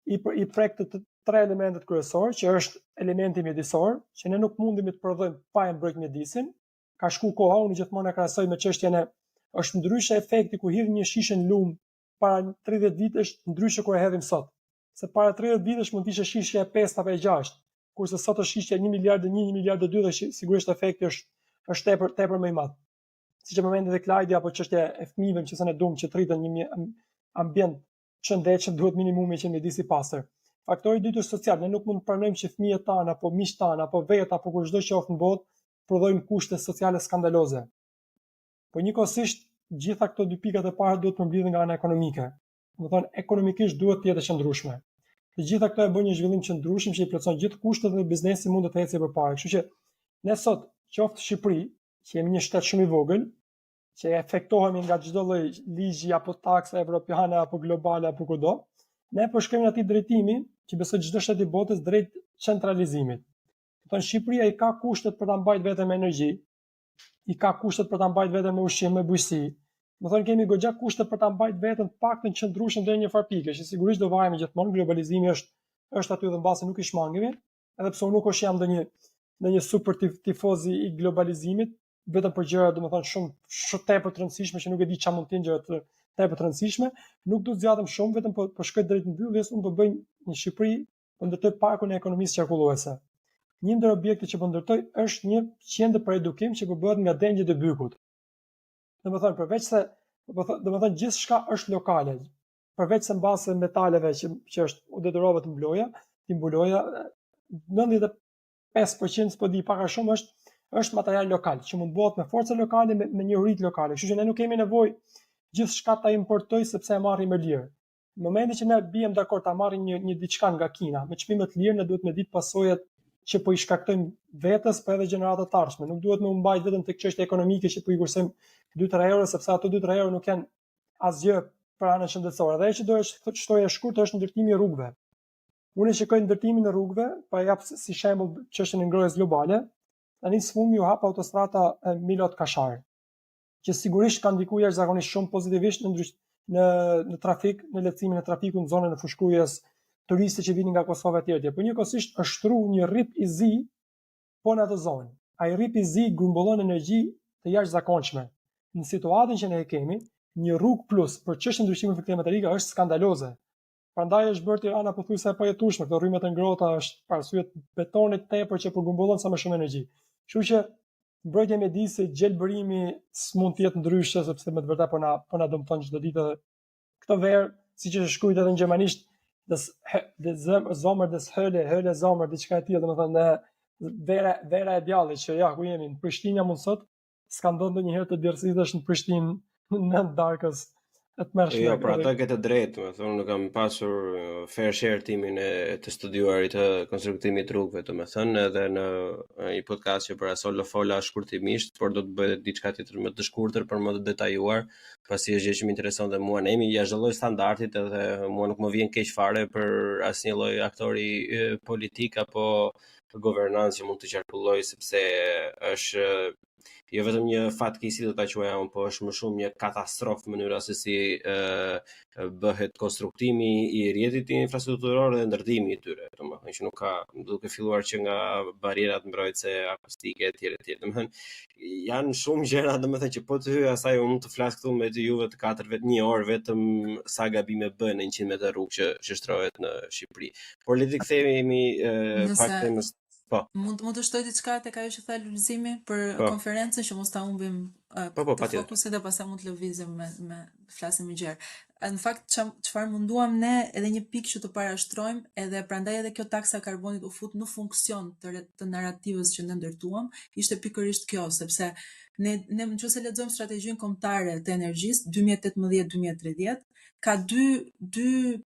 Speaker 3: i prek të 3 elementet kryesorë, që është elementi mjedisor, që ne nuk mundemi të prodhojmë pa e mbrojtur mjedisin. Ka shku koha, unë gjithmonë e krahasoj me çështjen e është ndryshe efekti kur hidh një shishe në lum para 30 vitesh, ndryshe kur e hedhim sot. Se para 30 vitesh mund të ishte shishja e 5 apo e 6, kurse sot është shishja 1 miliard, 1 miliard 2 dhe sigurisht efekti është tepër më i madh. Siç e përmendi edhe Klajdi apo çështja e fëmijëve që sa ne duam që të rriten një ambient shëndetshëm, duhet minimumi që mjedisi i pastër. Faktori i dytë është social. Ne nuk mund të pranojmë që fëmijët tanë apo miqtë tanë apo vetë apo kur çdo qoftë në botë prodhojnë kushte sociale skandaloze. Po njëkohësisht gjitha këto dy pikat e para duhet të përmbledhen nga ana ekonomike. Do të thonë ekonomikisht duhet të jetë e qëndrueshme. Të gjitha këto e bën një zhvillim qëndrueshëm që i plotson gjithë kushtet dhe biznesi mund të ecë përpara. Kështu që ne sot, qoftë Shqipëri, që jemi një shtet shumë i vogël, që efektohemi nga çdo lloj ligji apo takse evropiane apo globale apo kudo, ne po shkojmë në atë drejtimi që besoj çdo shtet i botës drejt centralizimit. Do të thonë Shqipëria i ka kushtet për ta mbajtur veten me energji, i ka kushtet për ta mbajtur veten me ushqim, me bujqësi. Do thonë kemi goxha kushte për ta mbajtur veten të paktën qëndrueshëm deri në një farë pike, që sigurisht do vajemi gjithmonë, globalizimi është aty dhe mbase nuk i shmangemi, edhe pse unë nuk është jam ndonjë super tifozi i globalizimit, vetëm për gjëra domethënë shumë tepër të rëndësishme që nuk e di çfarë mund të jenë gjëra tepër të rëndësishme, nuk do të zgjatëm shumë, vetëm po shkoj drejt mbylljes, unë do bëj në Shqipëri, po ndërtoj parkun e ekonomisë qarkulluese. Një ndër objektet që po ndërtoj është një qendër për edukim që po bëhet nga dengjet e Bykut. Domethënë përveç se domethënë gjithçka është lokale, përveç se mbase metaleve që është u detyrova të mbuloja, 95% po di pak a shumë është material lokal, që mund bëhet me forca lokale, me njohuri lokale. Kështu që ne nuk kemi nevojë gjithçka ta importoj sepse e marrim më lirë. Në momentin që ne bijem dakord ta marrim një diçka nga Kina me çmime të lirë, ne duhet me ditë pasojat që po i shkaktojmë vetes, po edhe gjeneratat të ardhshme. Nuk duhet me u mbajt vetëm tek çështja ekonomike që po i kursojmë 2-3 euro, sepse ato 2-3 euro nuk janë asgjë për anën shëndetësore. Dhe ajo që do të shtoja shkurt është ndërtimi i rrugëve. Unë shikoj ndërtimin e rrugëve, pa jap si shembull çështjen e ngrohjes globale. Tani sfumi u hap autostrada Milot-Kashar, që sigurisht ka ndikuar jashtëzakonisht shumë pozitivisht në trafik, në lehtësimin e trafikut në zonën e fushkrujes, turistë që vinin nga Kosova etj. Por njëkohësisht është shtruar një rrip i zi po në atë zonë. ai rripi zi grumbullon energji të jashtëzakonshme. Në situatën që ne e kemi, një rrugë plus për çështjen e ndryshimeve klimatike është skandaloze. Prandaj është bërë Tirana pothuajse e pajetueshme, këto rrymat e ngrohta është për arsye të betonit tepër që përgumbullon sa më shumë energji. Kështu që mbrojtja e mjedisit, gjelbërimi s'mund të jetë ndryshe sepse me të vërtetë po na dëmton çdo ditë. Këtë verë, siç është shkruajtur edhe në gjermanisht, zomer des hölle zomer, diçka e tillë, domethënë vera e djallit që ja ku jemi në Prishtinë mund sot, s'ka ndodhur ndonjëherë të djersitesh në Prishtinë në 9 darkës e të mërshme.
Speaker 1: Jo, pra ata këtë drejtë, me thonë, nuk kam pasur fair share timin e të studiuarit të konstruktimit rrugëve, të me thënë, edhe në një podcast që për asol fola shkurtimisht, por do të bëhet diçka tjetër më të shkurtër për më të detajuar, pasi është gjë që më intereson dhe mua. Ne jemi jashtë lloj standardit edhe mua nuk më vjen keq fare për asnjë lloj aktori politik apo governancë që mund të qarkulloj, sepse është jo vetëm një fatkeqësi do ta quaja unë, po është më shumë një katastrofë mënyra se si bëhet konstruktimi i rrjetit infrastrukturor dhe ndërtimi i tyre. Domethënë që nuk ka, duke filluar që nga barierat mbrojtëse akustike etj. Domethënë janë shumë gjëra, domethënë që po të hyj asaj unë të flas këtu me juve të katërve një orë vetëm sa gabime bën në 100 metër rrugë që shtrohet në Shqipëri. Por le të kthehemi pak temës. Po.
Speaker 2: Mund të shtoj diçka tek ajo që tha Lulzimi për konferencën që mos ta humbim fokusin dhe pastaj mund të lëvizim me flasim më gjerë. Në fakt çfarë munduam ne edhe një pikë që të parashtrojmë edhe prandaj edhe kjo taksa karbonit u fut në funksion të narrativës që ne ndërtuam, ishte pikërisht kjo, sepse ne nëse lexojmë strategjinë kombëtare të energjisë 2018-2030, ka dy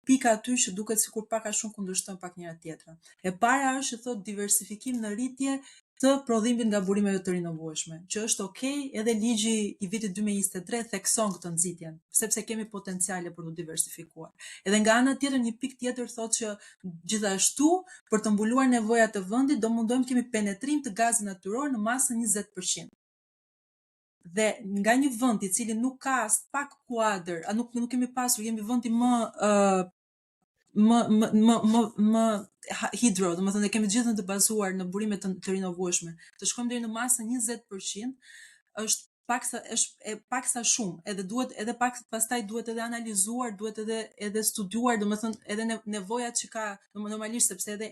Speaker 2: pika aty që duket sikur pak a shumë kundërshtojnë pak njëra tjetrën. E para është që thotë diversifikim në rritje të prodhimit nga burimeve të rinovueshme, që është okay, edhe ligji i vitit 2023 thekson këtë nxitjen, sepse kemi potenciale për të diversifikuar. Edhe nga ana tjetër një pikë tjetër thotë që gjithashtu për të mbuluar nevojat e vendit do mundohemi të kemi penetrim të gazit natyror në masën 20%. Dhe nga një vend i cili nuk ka as pak kuadër, nuk kemi pasur, jemi vendi më hidro, domethënë kemi gjithë të bazuar në burime të rinovueshme. Të shkojmë deri në masën 20% është paksa shumë, edhe duhet edhe pastaj duhet edhe analizuar, duhet edhe studiuar, domethënë edhe nevojat që ka normalisht, sepse edhe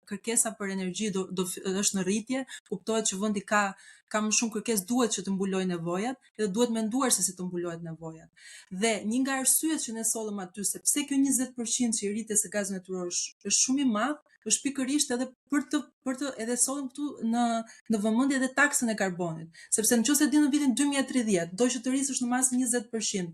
Speaker 2: kërkesa për energji është në rritje, kuptohet që vendi ka më shumë kërkesë, duhet që të mbulojë nevojat, edhe duhet menduar se si të mbulohet nevojat. Dhe një nga arsyet që ne sollëm aty, sepse kjo 20% që i rritjes së gazit natyror është shumë i madh, është pikërisht edhe për të edhe sollëm këtu në vëmendje edhe taksën e karbonit, sepse nëse di në vitin 2030 do që të rrisësh në masë 20%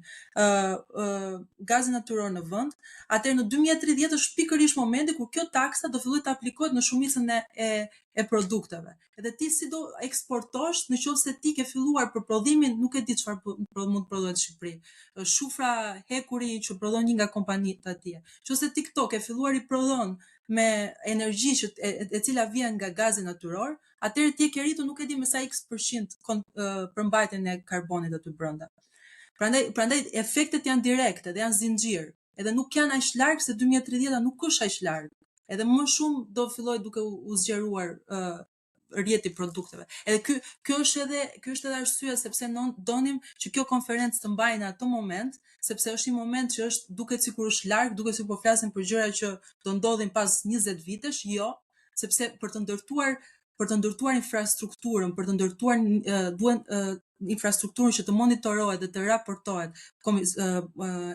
Speaker 2: gazin natyror në vend, atëherë në 2030 është pikërisht momenti kur kjo taksa do fillojë të aplikohet në shumicën e produkteve. Edhe ti si do eksportosh nëse ti ke filluar për prodhimin, nuk e di çfarë mund të prodhohet në Shqipëri. Shufra hekuri që prodhon një nga kompanitë atje. Nëse TikTok e filluar i prodhon me energji e cila vjen nga gazi natyror, atëherë ti ke rritur nuk e di me sa x% përmbajtjen e karbonit aty brenda. Prandaj efektet janë direkte dhe janë zinxhir, edhe nuk janë aq larg se 2030 nuk është aq larg. Edhe më shumë do filloj duke u zgjeruar rrjeti produkteve. Edhe kjo është edhe arsyeja sepse donim që kjo konferencë të mbahej në atë moment, sepse është një moment që është duket sikur është larg, duket sikur po flasim për gjëra që do ndodhin pas 20 vitesh, jo, sepse për të ndërtuar infrastrukturën, për të ndërtuar duhen infrastrukturën që të monitorohet dhe të raportohet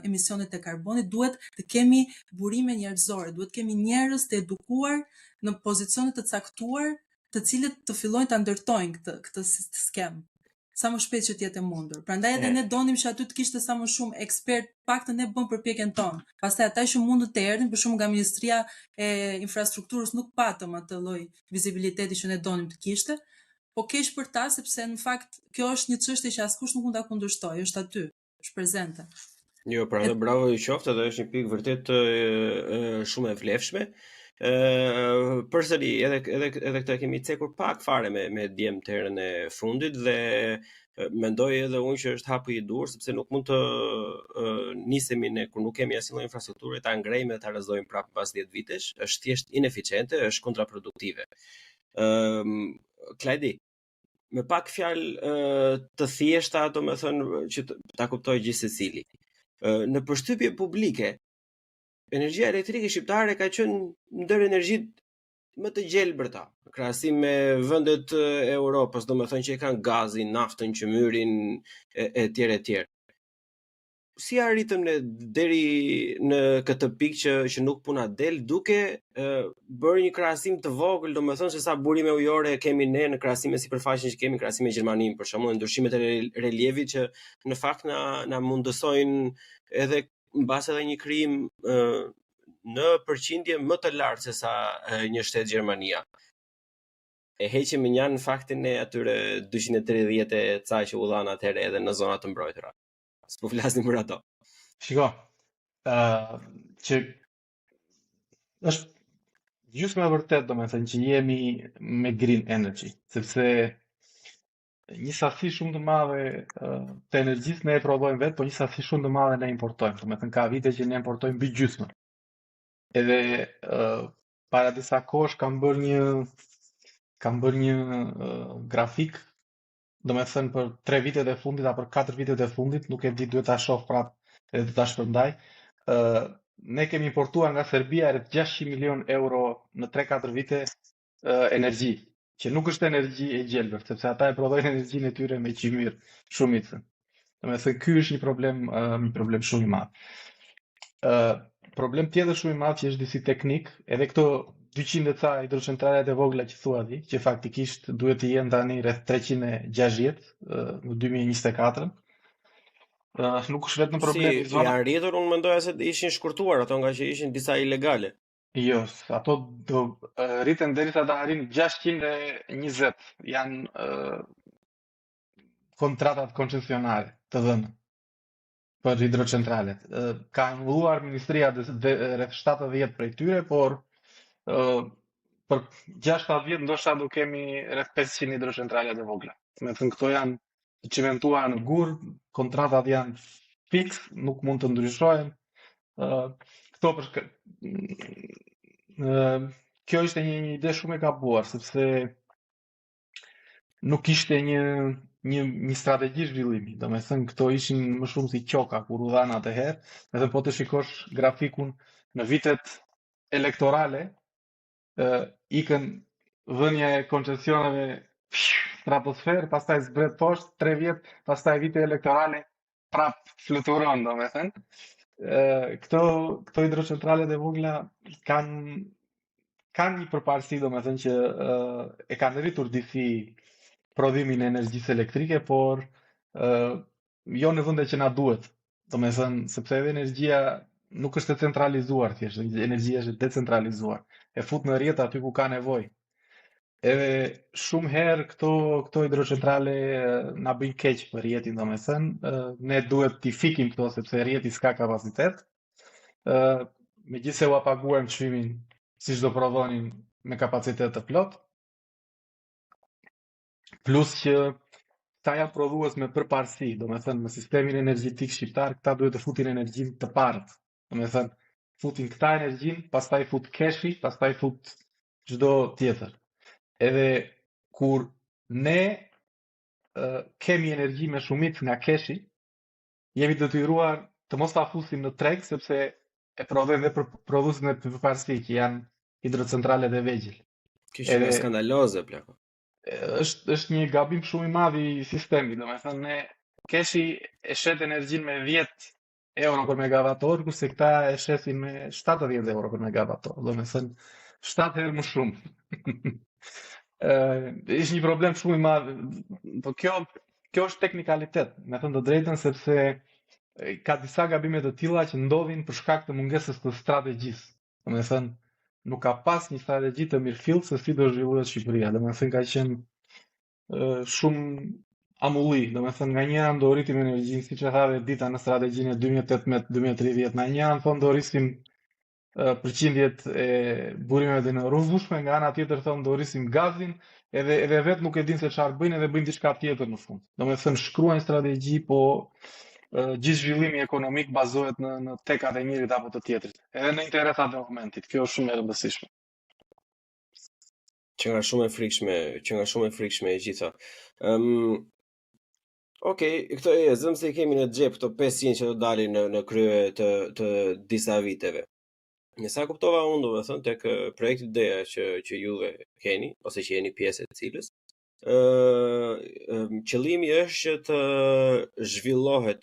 Speaker 2: emisionet e karbonit, duhet të kemi burime njerëzore, duhet të kemi njerëz të edukuar në pozicione të caktuar, të cilët të fillojnë ta ndërtojnë këtë skem sa më shpejt që të jetë mundur. Prandaj edhe ne donim që aty të kishte sa më shumë ekspert, paktën ne bëm përpjekjen tonë. Pastaj ata që mundën të erdhin, për shembull nga Ministria e Infrastrukturës nuk patëm atë lloj vizibiliteti që ne donim të kishte, po keq për ta sepse në fakt kjo është një çështje që askush nuk mund ta kundërshtojë, është aty, është prezente.
Speaker 1: Jo, pra dhe bravo i qoftë, edhe është një pikë vërtet shumë e vlefshme. Përsëri edhe këtë kemi cekur pak fare me djemterën e fundit dhe mendoj edhe unë që është hapi i dur, sepse nuk mund të nisemi ne kur nuk kemi asnjë infrastrukturë ta ngrejmë dhe ta rrëzojmë prapë pas 10 vitesh, është thjesht ineficiente, është kontraproduktive. Klajdi, me pak fjalë të thjeshta, domethënë që ta kuptoj gjithsecili. Në përshtypje publike, energjia elektrike shqiptare ka qenë ndër energjitë më të gjelbërta, në krahasim me vendet e Europës, domethënë që kanë gazin, naftën, qymyrin e tjerë e tjerë. Si arritëm ne deri në këtë pikë që nuk puna del, duke bërë një krahasim të vogël, domethënë se sa burime ujore kemi ne në krahasim me sipërfaqen që kemi në krahasim me Gjermaninë, për shembull, ndryshimet e relievit që në fakt na mundësojnë edhe mbas edhe një krijim në përqindje më të lartë se sa një shtet Gjermania. E heqim në janë faktin e atyre 230 e ca që u dhanë atëherë edhe në zonat të mbrojtura. S'po flasim për ato.
Speaker 4: Shiko, që është gjysmë e vërtet, domethënë që jemi me green energy, sepse një sasi shumë të madhe të energjisë ne e prodhojmë vetë, po një sasi shumë të madhe ne importojmë. Domethënë ka vite që ne importojmë mbi gjysmë. Edhe para disa kohësh kam bërë një grafik, domethënë për 3 vitet e fundit apo për 4 vitet e fundit, nuk e di, duhet ta shoh prapë edhe ta shpërndaj. Ne kemi importuar nga Serbia rreth 600 milion euro në 3-4 vite energji, që nuk është energji e gjelbër, sepse ata e prodhojnë energjinë e tyre me qymyr shumicën. Domethënë ky është një problem shumë i madh. Problem tjetër shumë i madh që është disi teknik, edhe këto 200 ca hidrocentralet e vogla që thua ti, që faktikisht duhet të jenë tani rreth 360 në 2024. Nuk është vetëm problem i zonës.
Speaker 1: Si janë rritur, unë mendoja se ishin shkurtuar ato nga që ishin disa ilegale.
Speaker 4: Jo, ato do rriten derisa të arrin 620. Janë kontratat koncesionare të dhëna për hidrocentralet. Ka anulluar ministria rreth 70 prej tyre, por për 6-7 vjet ndoshta do kemi rreth 500 hidrocentrale të vogla. Me thënë këto janë të cimentuara në gur, kontratat janë fiks, nuk mund të ndryshojnë. Këto kjo ishte një ide shumë e gabuar, sepse nuk ishte një strategji zhvillimi. Domethënë këto ishin më shumë si qoka kur u dhanë atëherë, edhe po të shikosh grafikun në vitet elektorale, ikën dhënia e koncesioneve stratosferë, pastaj zbret poshtë, 3 vjet, pastaj vite elektorale prap fluturon, domethënë. Këto hidrocentralet e vogla kanë një përparësi, domethënë që e kanë rritur disi prodhimin e energjisë elektrike, por jo në vende që na duhet. Domethënë sepse edhe energjia nuk është e centralizuar thjesht, energjia është decentralizuar. E fut në rrjet aty ku ka nevojë. Edhe shumë herë këto hidrocentrale na bëjnë keq për rrjetin, domethënë, ne duhet t'i fikim këto sepse rrjeti s'ka kapacitet. Megjithse u paguajmë çmimin siç do prodhonin me kapacitet të plot. Plus që ta janë prodhues me përparësi, domethënë me sistemin energjetik shqiptar, këta duhet të futin energjinë të parët. Domethënë, futin këta energjinë, pastaj fut keshi, pastaj fut çdo tjetër. Edhe kur ne kemi energji me shumicë nga keshi, jemi detyruar të mos ta fusim në treg, sepse e prodhojnë dhe për prodhuesin e përparësi, që janë hidrocentralet e vegjël.
Speaker 1: Kjo është skandaloze, plako.
Speaker 4: Është një gabim shumë i madh i sistemit, domethënë ne keshi e shet energjinë me 10 euro për megavator, kurse këta e shesin me 70 euro për megavator, domethënë 7 herë më shumë. Është një problem shumë i madh, por kjo është teknikalitet, me thënë të drejtën, sepse ka disa gabime të tilla që ndodhin për shkak të mungesës të strategjisë. Domethënë nuk ka pas një strategji të mirëfillt se si do zhvillohet Shqipëria. Domethënë ka qenë shumë amulli. Domethënë nga një anë do rritim energjinë, siç e tha Dita në strategjinë e 2018-2030, nga një anë thonë do rrisim përqindjet e burimeve të rrugëvueshme, nga ana tjetër thonë do rrisim gazin, edhe vetë nuk e din se çfarë bëjnë, edhe bëjnë diçka tjetër në fund. Domethënë shkruajnë strategji, po gjithë zhvillimi ekonomik bazohet në tekat e njërit apo të tjetrit, edhe në interesat e momentit. Kjo është shumë e rëndësishme.
Speaker 1: që nga shumë e frikshme e gjitha. Okej, këto e zëm se i kemi në xhep këto 500 që do dalin në krye të disa viteve. Nësa kuptova unë, domethënë, tek projekti ideja që juve keni, ose që jeni pjesë e cilës, qëllimi është që të zhvillohet,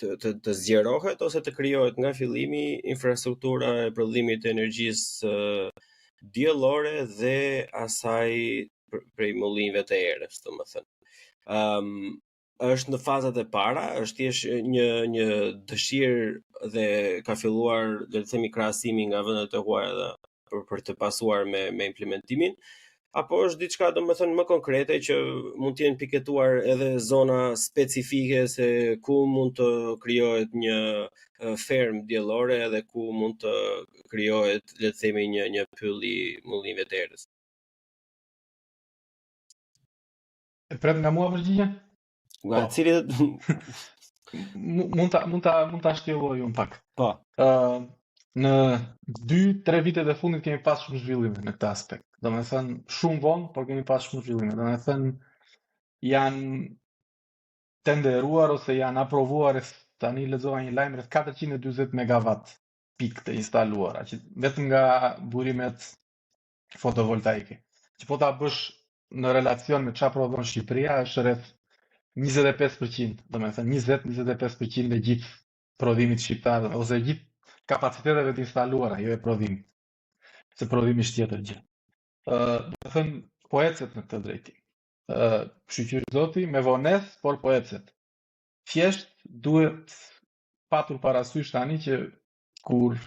Speaker 1: të zgjerohet ose të krijohet nga fillimi infrastruktura e prodhimit të energjisë diellore dhe asaj prej mullinjve të erës, domethënë. Është në fazat e para, është thjesht një dëshirë dhe ka filluar, le të themi, krahasimi nga vendet e huaja për të pasuar me implementimin, apo është diçka domethënë më konkrete që mund të jenë piketuar edhe zona specifike se ku mund të krijohet një ferm diellore edhe ku mund të krijohet, le të themi, një pyll i mullinjve të erës.
Speaker 4: E pret nga mua përgjigje?
Speaker 1: Nga cili
Speaker 4: Mund ta shtjelloj un pak.
Speaker 1: po.
Speaker 4: Në 2-3 vitet e fundit kemi pas shumë zhvillime në këtë aspekt. Domethënë shumë vonë, por kemi pas shumë zhvillime. Domethënë janë tenderuar ose janë aprovuar, tani lexova një lajm, rreth 440 megawatt pikë të instaluara, që vetëm nga burimet fotovoltaike. Që po ta bësh në relacion me çfarë prodhon Shqipëria, është rreth 25%, domethënë 20-25% e gjithë prodhimit shqiptar ose gjithë kapaciteteve të instaluara, jo e prodhimit. Se prodhimi është tjetër gjë. Domethënë po ecet në këtë drejtim. Shqyqyr zoti me vonesë, por po ecet. Thjesht duhet patur parasysh tani që kur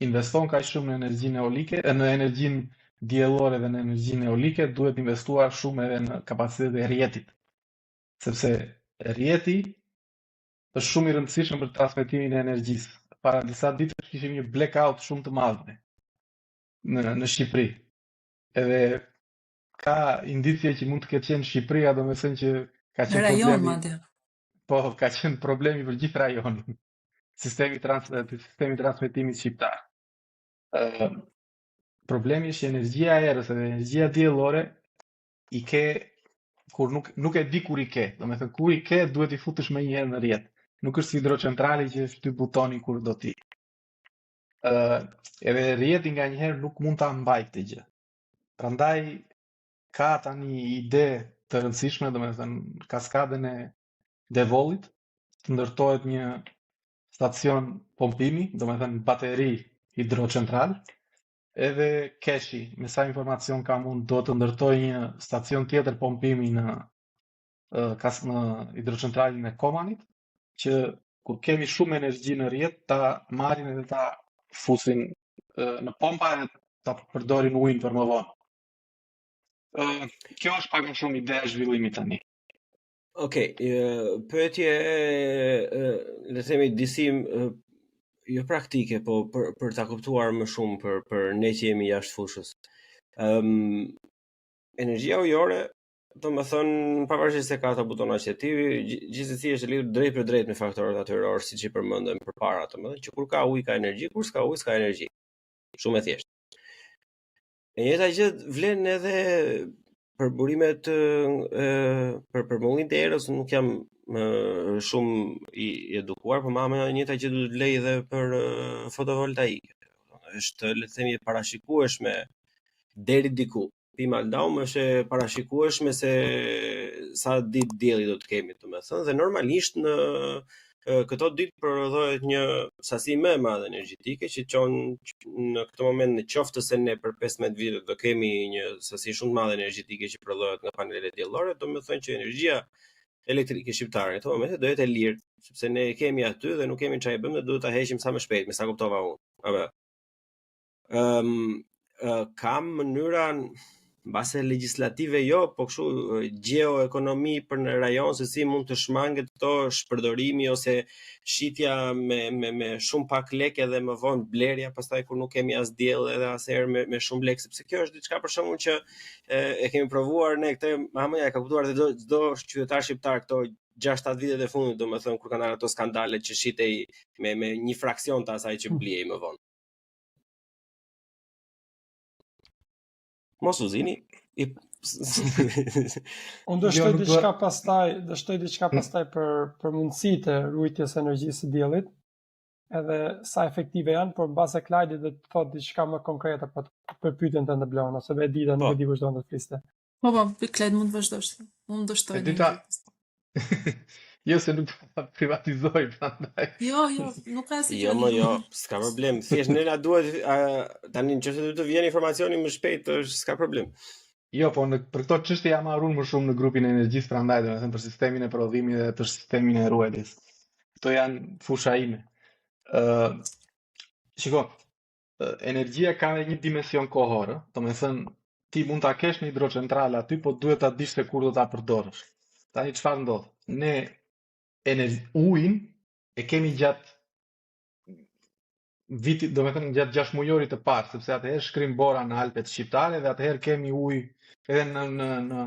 Speaker 4: investon kaq shumë në energjinë eolike, në energjinë diellore dhe në energjinë eolike, duhet investuar shumë edhe në kapacitetin e rrjetit. Sepse rrjeti është shumë i rëndësishëm për transmetimin e energjisë. Para disa ditësh kishim një blackout shumë të madh në Shqipëri. Edhe ka indicie që mund të ketë qenë Shqipëria, domethënë që ka qenë
Speaker 2: Rajon,
Speaker 4: problemi.
Speaker 2: madje.
Speaker 4: Po, ka qenë problemi për gjithë rajonin. Sistemi transmetimit shqiptar. Problemi është që energjia e erës dhe energjia diellore i ke kur nuk e di kur i ke. Domethënë kur i ke duhet i futesh më njëherë në rrjet. Nuk është si hidrocentrali që shtyp butonin kur do ti. Edhe rrjeti nganjëherë nuk mund ta mbajë këtë gjë. Prandaj ka tani ide të rëndësishme, domethënë kaskadën e Devollit, të ndërtohet një stacion pompimi, domethënë bateri hidrocentral, edhe Keshi, me sa informacion kam unë, do të ndërtoj një stacion tjetër pompimi në hidrocentralin e Komanit, që kur kemi shumë energji në rrjet, ta marrin edhe ta fusin në pompa e ta përdorin ujin për më vonë. Kjo është pak më shumë ide e zhvillimit tani.
Speaker 1: Okej, pyetje, le të themi disim jo praktike, po për ta kuptuar më shumë për ne që jemi jashtë fushës. Energjia ujore, domethënë pavarësisht se ka ata butona që ti, gjithsesi është lidhur drejt për drejt me faktorët natyror, siç i përmendëm përpara, domethënë që kur ka ujë ka energji, kur s'ka ujë s'ka energji. Shumë e thjeshtë. E njëjta gjë vlen edhe për burimet për mullinjt e erës, nuk jam shumë i edukuar, por më e njëjta gjë do të lej edhe për fotovoltaike. Është, le të themi, e parashikueshme deri diku. Pimaldam është e parashikueshme se sa ditë dielli do të kemi, domethënë, dhe normalisht në këto ditë prodhohet një sasi më e madhe energjetike që çon në këtë moment, në qoftë se ne për 15 vite do kemi një sasi shumë të madhe energjetike që prodhohet nga panelet diellore, domethënë që energjia elektrike shqiptare në këtë moment do jetë e lirë, sepse ne kemi aty dhe nuk kemi çfarë bëjmë dhe duhet ta heqim sa më shpejt, me sa kuptova unë. Kam mënyra mbase legislative jo, po kështu gjeoekonomi për në rajon se si mund të shmanget këto shpërdorimi ose shitja me shumë pak lekë dhe më vonë blerja, pastaj kur nuk kemi as diell edhe as erë me shumë lekë, sepse kjo është diçka për shembull që e kemi provuar ne këtë, mamja e ka kuptuar dhe çdo qytetar shqiptar këto 6-7 vitet e fundit, domethënë kur kanë ardhur ato skandalet që shitej me një fraksion të asaj që bliej më vonë. Mos u zini.
Speaker 3: Unë do
Speaker 4: Jo,
Speaker 3: shtoj
Speaker 4: nuk
Speaker 3: diçka pastaj për mundësitë e ruajtjes së energjisë së diellit, edhe sa efektive janë, por mbase Klajdi do të thotë diçka më konkrete për pyetjen tënde Blan, ose Edita nuk e di kush do të fliste.
Speaker 2: Po, Kled mund të vazhdosh. Unë do shtoj
Speaker 4: E
Speaker 2: në
Speaker 4: dyta,
Speaker 2: një.
Speaker 4: jo se nuk ta privatizoj prandaj.
Speaker 2: Jo, nuk ka si
Speaker 1: Jo, më jo, s'ka problem. Thjesht ne na duhet tani nëse do të vjen informacioni më shpejt, s'ka problem.
Speaker 4: Jo, po për këto çështje jam marrur më shumë në grupin e energjisë, prandaj domethënë për sistemin e prodhimit dhe për sistemin e ruajtjes. Këto janë fusha ime. Shiko, energjia ka edhe një dimension kohor, domethënë ti mund ta kesh në hidrocentrale aty, po duhet ta dish se kur do ta përdorësh. Tani çfarë ndodh? Ne ujin e kemi gjatë vitit, domethënë gjatë 6 mujorit të parë, sepse atëherë shkrim bora në Alpet shqiptare dhe atëherë kemi ujë edhe në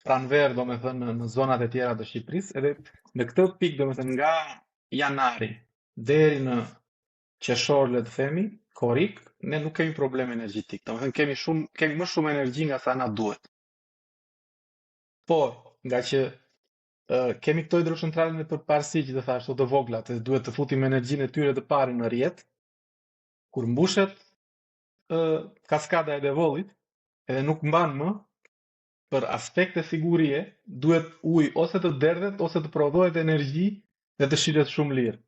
Speaker 4: pranverë, domethënë në zonat e tjera të Shqipërisë, edhe në këtë pikë domethënë nga janari deri në qershor, le të themi, korrik, ne nuk kemi problem energjetik. Domethënë kemi më shumë energji nga sa na duhet. Por, nga që kemi këto hidrocentrale në përparësi që të thash, të vogla, të duhet të futim energjinë e tyre të parë në rrjet, kur mbushet kaskada e Devollit, edhe nuk mban më, për aspekte sigurie, duhet ujë ose të derdhet, ose të prodhohet energji dhe të shitet shumë lirë.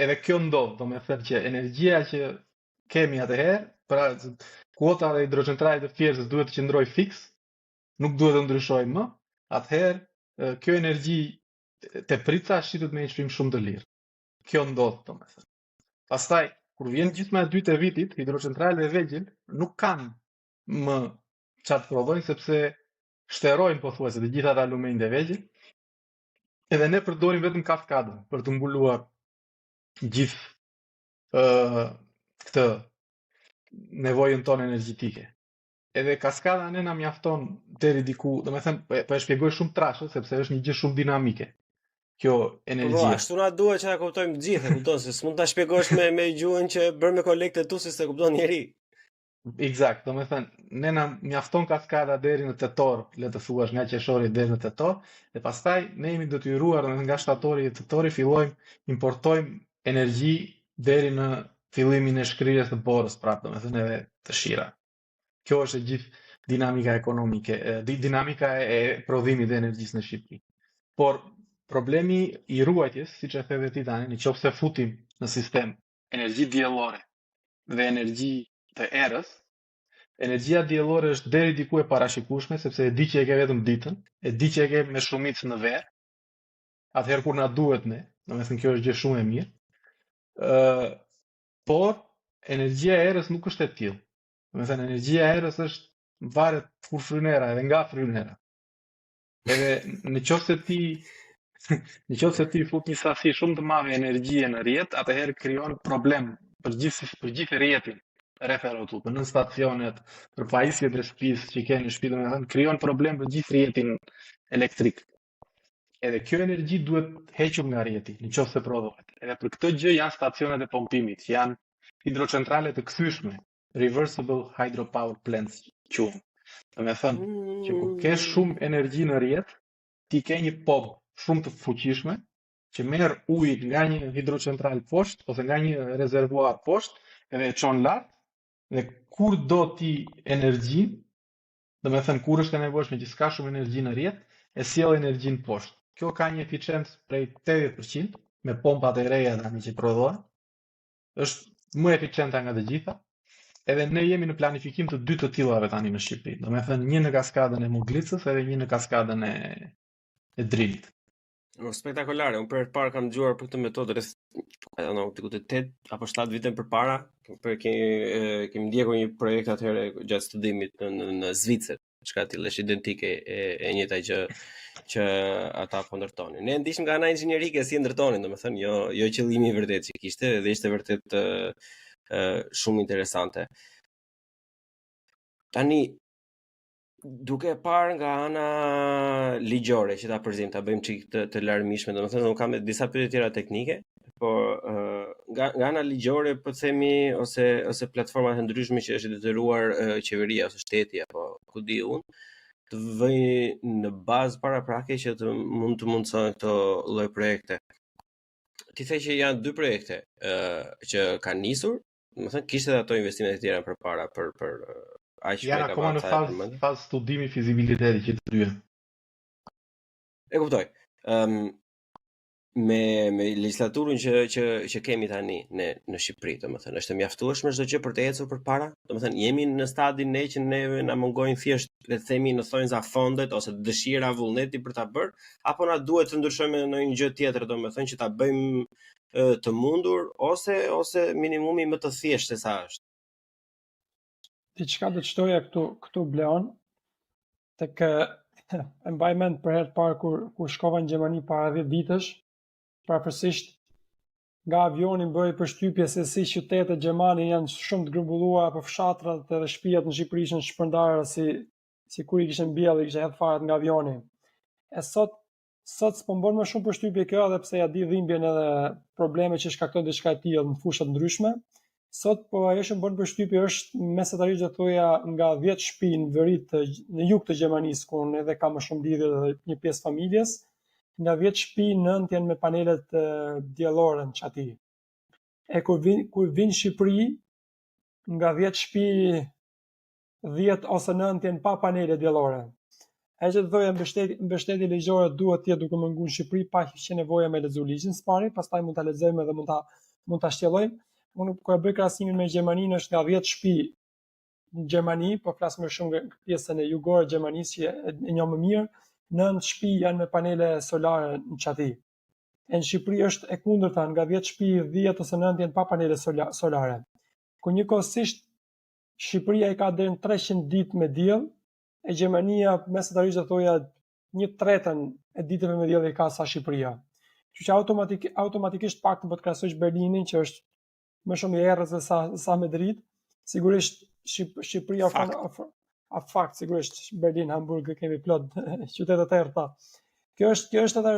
Speaker 4: Edhe kjo ndodh, domethënë që energjia që kemi atëherë, pra kuota e hidrocentrale të Fiersës duhet të qëndrojë fiks, nuk duhet të ndryshojë më, atëherë kjo energji te prica shitet me një çmim shumë të lirë. Kjo ndodh, domethënë. Pastaj, kur vjen gjysma e dytë e vitit, hidrocentrale e vegjël nuk kanë më çfarë prodhojnë sepse shterojnë pothuajse të gjitha ato alumenjtë e vegjël. Edhe ne përdorim vetëm kaskadën për të mbuluar gjithë këtë nevojën tonë energjetike. Edhe kaskada ne na mjafton deri diku, domethënë po e shpjegoj shumë trashë sepse është një gjë shumë dinamike. Kjo energjia.
Speaker 1: Po, ashtu na duhet që ta kuptojmë të gjithë, kupton se s'mund ta shpjegosh me gjuhën që bën me kolektet tu se kupton njeri.
Speaker 4: Eksakt, domethënë ne na mjafton kaskada deri në tetor, le të thuash nga qershori deri në tetor, dhe pastaj ne jemi detyruar nga shtatori e tetori fillojmë importojmë energji deri në fillimin e shkrirjes të borës, prapë domethënë edhe të shira. Kjo është e gjithë dinamika ekonomike, dinamika e prodhimit të energjisë në Shqipëri. Por problemi i ruajtjes, siç e the ti tani, nëse futim në sistem energji diellore dhe energji të erës, energjia diellore është deri diku e parashikueshme sepse e di që e ke vetëm ditën, e di që e ke me shumicë në verë, atëherë kur na duhet ne, domethënë kjo është gjë shumë e mirë. Por energjia e erës nuk është e tillë. Domethënë energjia e erës është varet kur frynera edhe nga frynera. Edhe nëse ti fut një sasi shumë të madhe energjie në rrjet, atëherë krijon problem për gjithë rrjetin rreth rrotullt, në stacionet, për pajisjet e shtëpisë që ke në shtëpi, domethënë krijon problem për gjithë rrjetin elektrik. Edhe kjo energji duhet hequr nga rrjeti, nëse prodhohet. Edhe për këtë gjë janë stacionet e pompimit, që janë hidrocentrale të kthyeshme, reversible hydropower plants quhen. Domethënë që kur ke shumë energji në rrjet, ti ke një pomp shumë të fuqishme që merr ujë nga një hidrocentral poshtë ose nga një rezervuar poshtë edhe e çon lart, dhe kur do ti energji, domethënë kur është e nevojshme që s'ka shumë energji në rrjet, e sjell energjinë poshtë. Kjo ka një eficiencë prej 80% me pompat e reja tani që prodhohen. Është më eficiente nga të gjitha. Edhe ne jemi në planifikim të dy të tillave tani në Shqipëri. Domethënë një në kaskadën e Muglicës edhe një në kaskadën e Drinit.
Speaker 1: Spektakolare. Unë për parë kam dëgjuar për këtë metodë rreth, diku të 8 apo 7 vite përpara, kemi ndjekur një projekt atëherë gjatë studimit në Zvicër, çka tillë është identike e njëjta gjë që ata po ndërtonin. Ne ndishim nga ana inxhinierike si ndërtonin, domethënë jo qëllimi i vërtetë që kishte, dhe ishte vërtet shumë interesante. Tani duke parë nga ana ligjore që ta bëjmë çik të larmishme, domethënë unë kam disa pyetje tjera teknike, por nga ana ligjore po themi ose platforma të ndryshme që është detyruar qeveria ose shteti apo ku di unë të vëjë në bazë paraprake që të mundësojnë këto lloj projekte. Ti the që janë 2 projekte që kanë nisur, do të thënë kishte edhe ato investime të tjera përpara për aq
Speaker 4: Janë akoma në fazë studimi fizibiliteti që të dyja.
Speaker 1: E kuptoj. Me legjislaturën që kemi tani në Shqipëri, domethënë, është e mjaftueshme çdo gjë për të ecur përpara? Domethënë, jemi në stadin ne që neve na mungojnë thjesht, le të themi, në thonjza fondet ose dëshira vullneti për ta bërë, apo na duhet të ndryshojmë në një gjë tjetër, domethënë që ta bëjmë të mundur ose minimumi më të thjeshtë se sa është.
Speaker 3: Diçka do të shtoja këtu Bleon, tek e mbaj mend për herë të parë kur shkova në Gjermani para 10 ditësh, parapërsisht nga avioni bëri përshtypje se si qytetet gjermane janë shumë të grumbulluara, apo fshatrat edhe shtëpiat në Shqipëri ishin shpërndarë si kur i kishin mbjellë, i kishin hedhë faret nga avioni. E sot s'po bën më shumë përshtypje kjo, edhe pse ja di dhimbjen edhe probleme që shkakton diçka e tillë në fusha të ndryshme. Sot po ajo që më bën përshtypje është mesatarisht do thoja nga 10 shtëpi në veri në jug të Gjermanisë, ku unë edhe kam më shumë lidhje dhe një pjesë familjes, nga 10 shtëpi 9 janë me panelet diellore në çati. E kur vin Shqipëri, nga 10 shtëpi 10 ose 9 janë pa panele diellore. E që të thoja mbështetje ligjore duhet të jetë duke munguar në Shqipëri pa që nevoja me lexu ligjin së pari, pastaj mund ta lexojmë edhe mund ta shtjellojmë. Unë kur e bëj krahasimin me Gjermaninë është nga 10 shtëpi në Gjermani, po flas më shumë nga pjesën e jugore të Gjermanisë që e njoh më mirë, 9 shtëpi janë me panele solare në çati. E në Shqipëri është e kundërta, nga 10 shtëpi 10 ose 9 janë pa panele solare. Ku njëkohësisht Shqipëria i ka deri në 300 ditë me diell, e Gjermania mesatarisht do thoja 1/3 e ditëve me diell i ka sa Shqipëria. Kështu që automatikisht pak të krahasojsh Berlinin që është më shumë i errët se sa Madrid, sigurisht Shqipëria fakt sigurisht Berlin, Hamburg kemi plot qytete të errëta. Kjo është edhe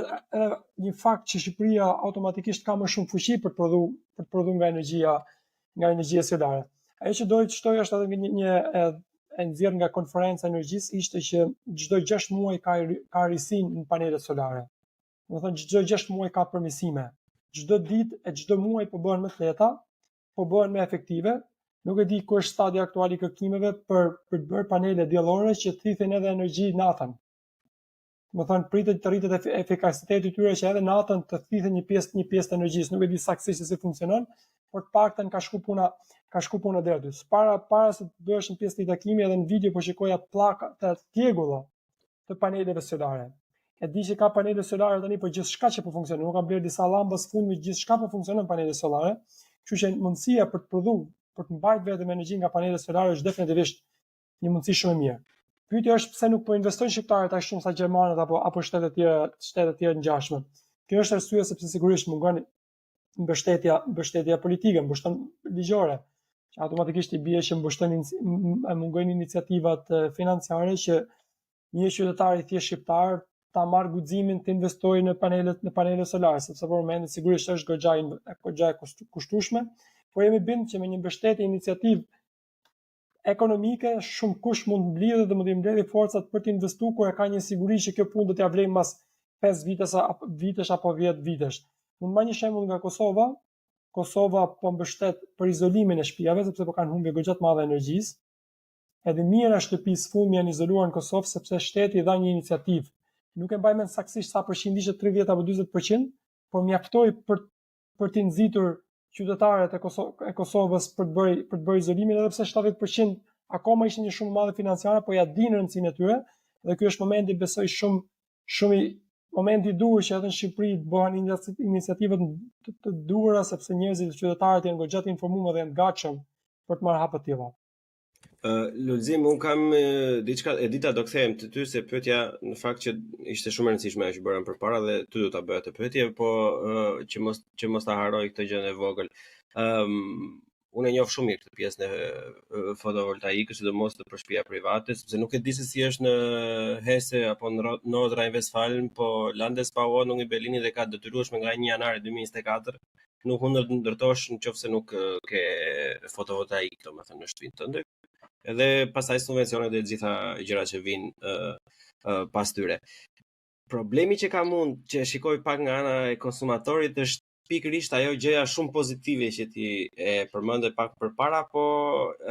Speaker 3: një fakt që Shqipëria automatikisht ka më shumë fuqi për të prodhuar nga energjia solare. Ajo që doja të shtoj është edhe një e nxjerr nga konferenca e energjisë ishte që çdo 6 muaj ka rrisin në panelet solare. Do të thonë çdo 6 muaj ka përmirësime. Çdo ditë e çdo muaj po bëhen më të lehta, po bëhen më efektive. Nuk e di ku është stadi aktual i kërkimeve për të bërë panele diellore që thithin edhe energji natën. Do të thonë pritet të rritet efikasiteti i tyre që edhe natën të thithin një pjesë të energjisë. Nuk e di saktësisht se si funksionon, por të paktën ka shku puna deri aty. Para se të bëhesh në pjesë të takimit edhe në video po shikoja pllaka të tjegulla të paneleve solare. E di që ka panele solare tani po gjithçka që po funksionon. Nuk kam blerë disa llamba së fundit, gjithçka po funksionon panele solare. Kështu që mundësia për të prodhuar, për të mbajtur vetëm energji nga panele solare është definitivisht një mundësi shumë e mirë. Pyetja është pse nuk po investojnë shqiptarët aq shumë sa gjermanët apo shtetet e tjera ngjashme. Kjo është arsye sepse sigurisht mungon mbështetja politike, mbështetja ligjore. Që automatikisht i bie që mungojnë iniciativat financiare që një qytetar i thjesht shqiptar ta marrë guximin të investojë në panele solare, sepse për momentin sigurisht është goxha e kushtueshme, por jemi bindur që me një mbështetje iniciativë ekonomike shumë kush mund mblidhet dhe mund të mbledhë forcat për të investuar kur ka një siguri që kjo punë do t'ia vlejë mbas 5 vitesh apo 10 vitesh. Mund marr një shembull nga Kosova. Kosova po mbështet për izolimin e shtëpive sepse po kanë humbje goxha të madhe energjisë. Edhe mijëra shtëpi sfumi janë izoluar në Kosovë sepse shteti dha një iniciativë. Nuk e mbaj mend saktësisht sa përqind ishte 30 apo 40%, por mjaftoi për të nxitur qytetarët e Kosovës për të bërë izolimin, edhe pse 70% akoma ishin një shumë madhe financiare, po ja dinë rëndësinë e tyre, dhe ky është momenti besoj shumë momenti i duhur që edhe në Shqipëri të bëhen iniciativat të duhura sepse njerëzit e qytetarët janë goxha të informuar dhe janë të gatshëm për të marrë hap të tilla.
Speaker 1: Lulzim, unë kam diçka e dita do kthehem te ty se pyetja në fakt që ishte shumë e rëndësishme ajo që bëra përpara dhe ty do ta bëja të pyetje, po që mos ta harroj këtë gjë e vogël. Unë e njoh shumë mirë këtë pjesën e fotovoltaikës, sidomos për shtëpia private, sepse nuk e di se si është në Hesse apo në Nordrhein-Westfalen, po Landesbauordnung i Berlinit dhe ka detyrueshme nga 1 janar 2024 nuk mund të ndërtosh nëse nuk ke fotovoltaik, domethënë në shtëpinë tënde. Edhe pastaj subvencionet e gjitha gjërat që vijnë pas tyre. Problemi që kam unë, që shikoj pak nga ana e konsumatorit, është pikërisht ajo gjëja shumë pozitive që ti e përmende pak përpara, po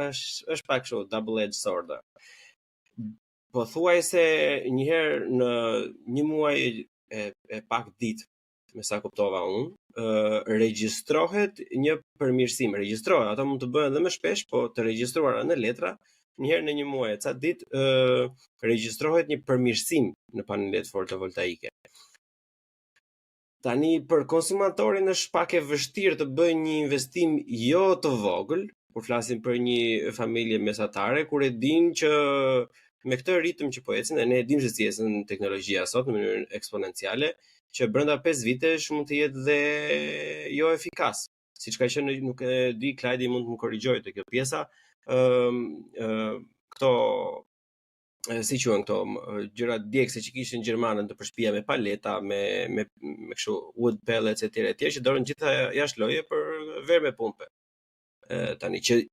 Speaker 1: është pak kështu double-edged sword. Po thuaj se njëherë në një muaj e pak ditë, me sa kuptova unë, regjistrohet një përmirësim. Regjistrohet, ato mund të bëhen edhe më shpesh, po të regjistruara në letra, njëherë në një muaj e ca ditë regjistrohet një përmirësim në panelet fotovoltaike. Tani për konsumatorin është pak e vështirë të bëjë një investim jo të vogël, kur flasim për një familje mesatare, kur e din që me këtë ritëm që po ecën, ne e dim se si ecën teknologjia sot në mënyrë eksponenciale, që brenda 5 vitesh mund të jetë dhe jo efikas. Siç ka qenë, nuk e di, Klajdi mund të më korrigjojë te kjo pjesa. Këto si quhen këto gjërat djegëse që kishin gjermanët të përshpia me paleta, me kështu wood pellets etj që dorën gjitha jashtë loje për verë me pumpe. Tani që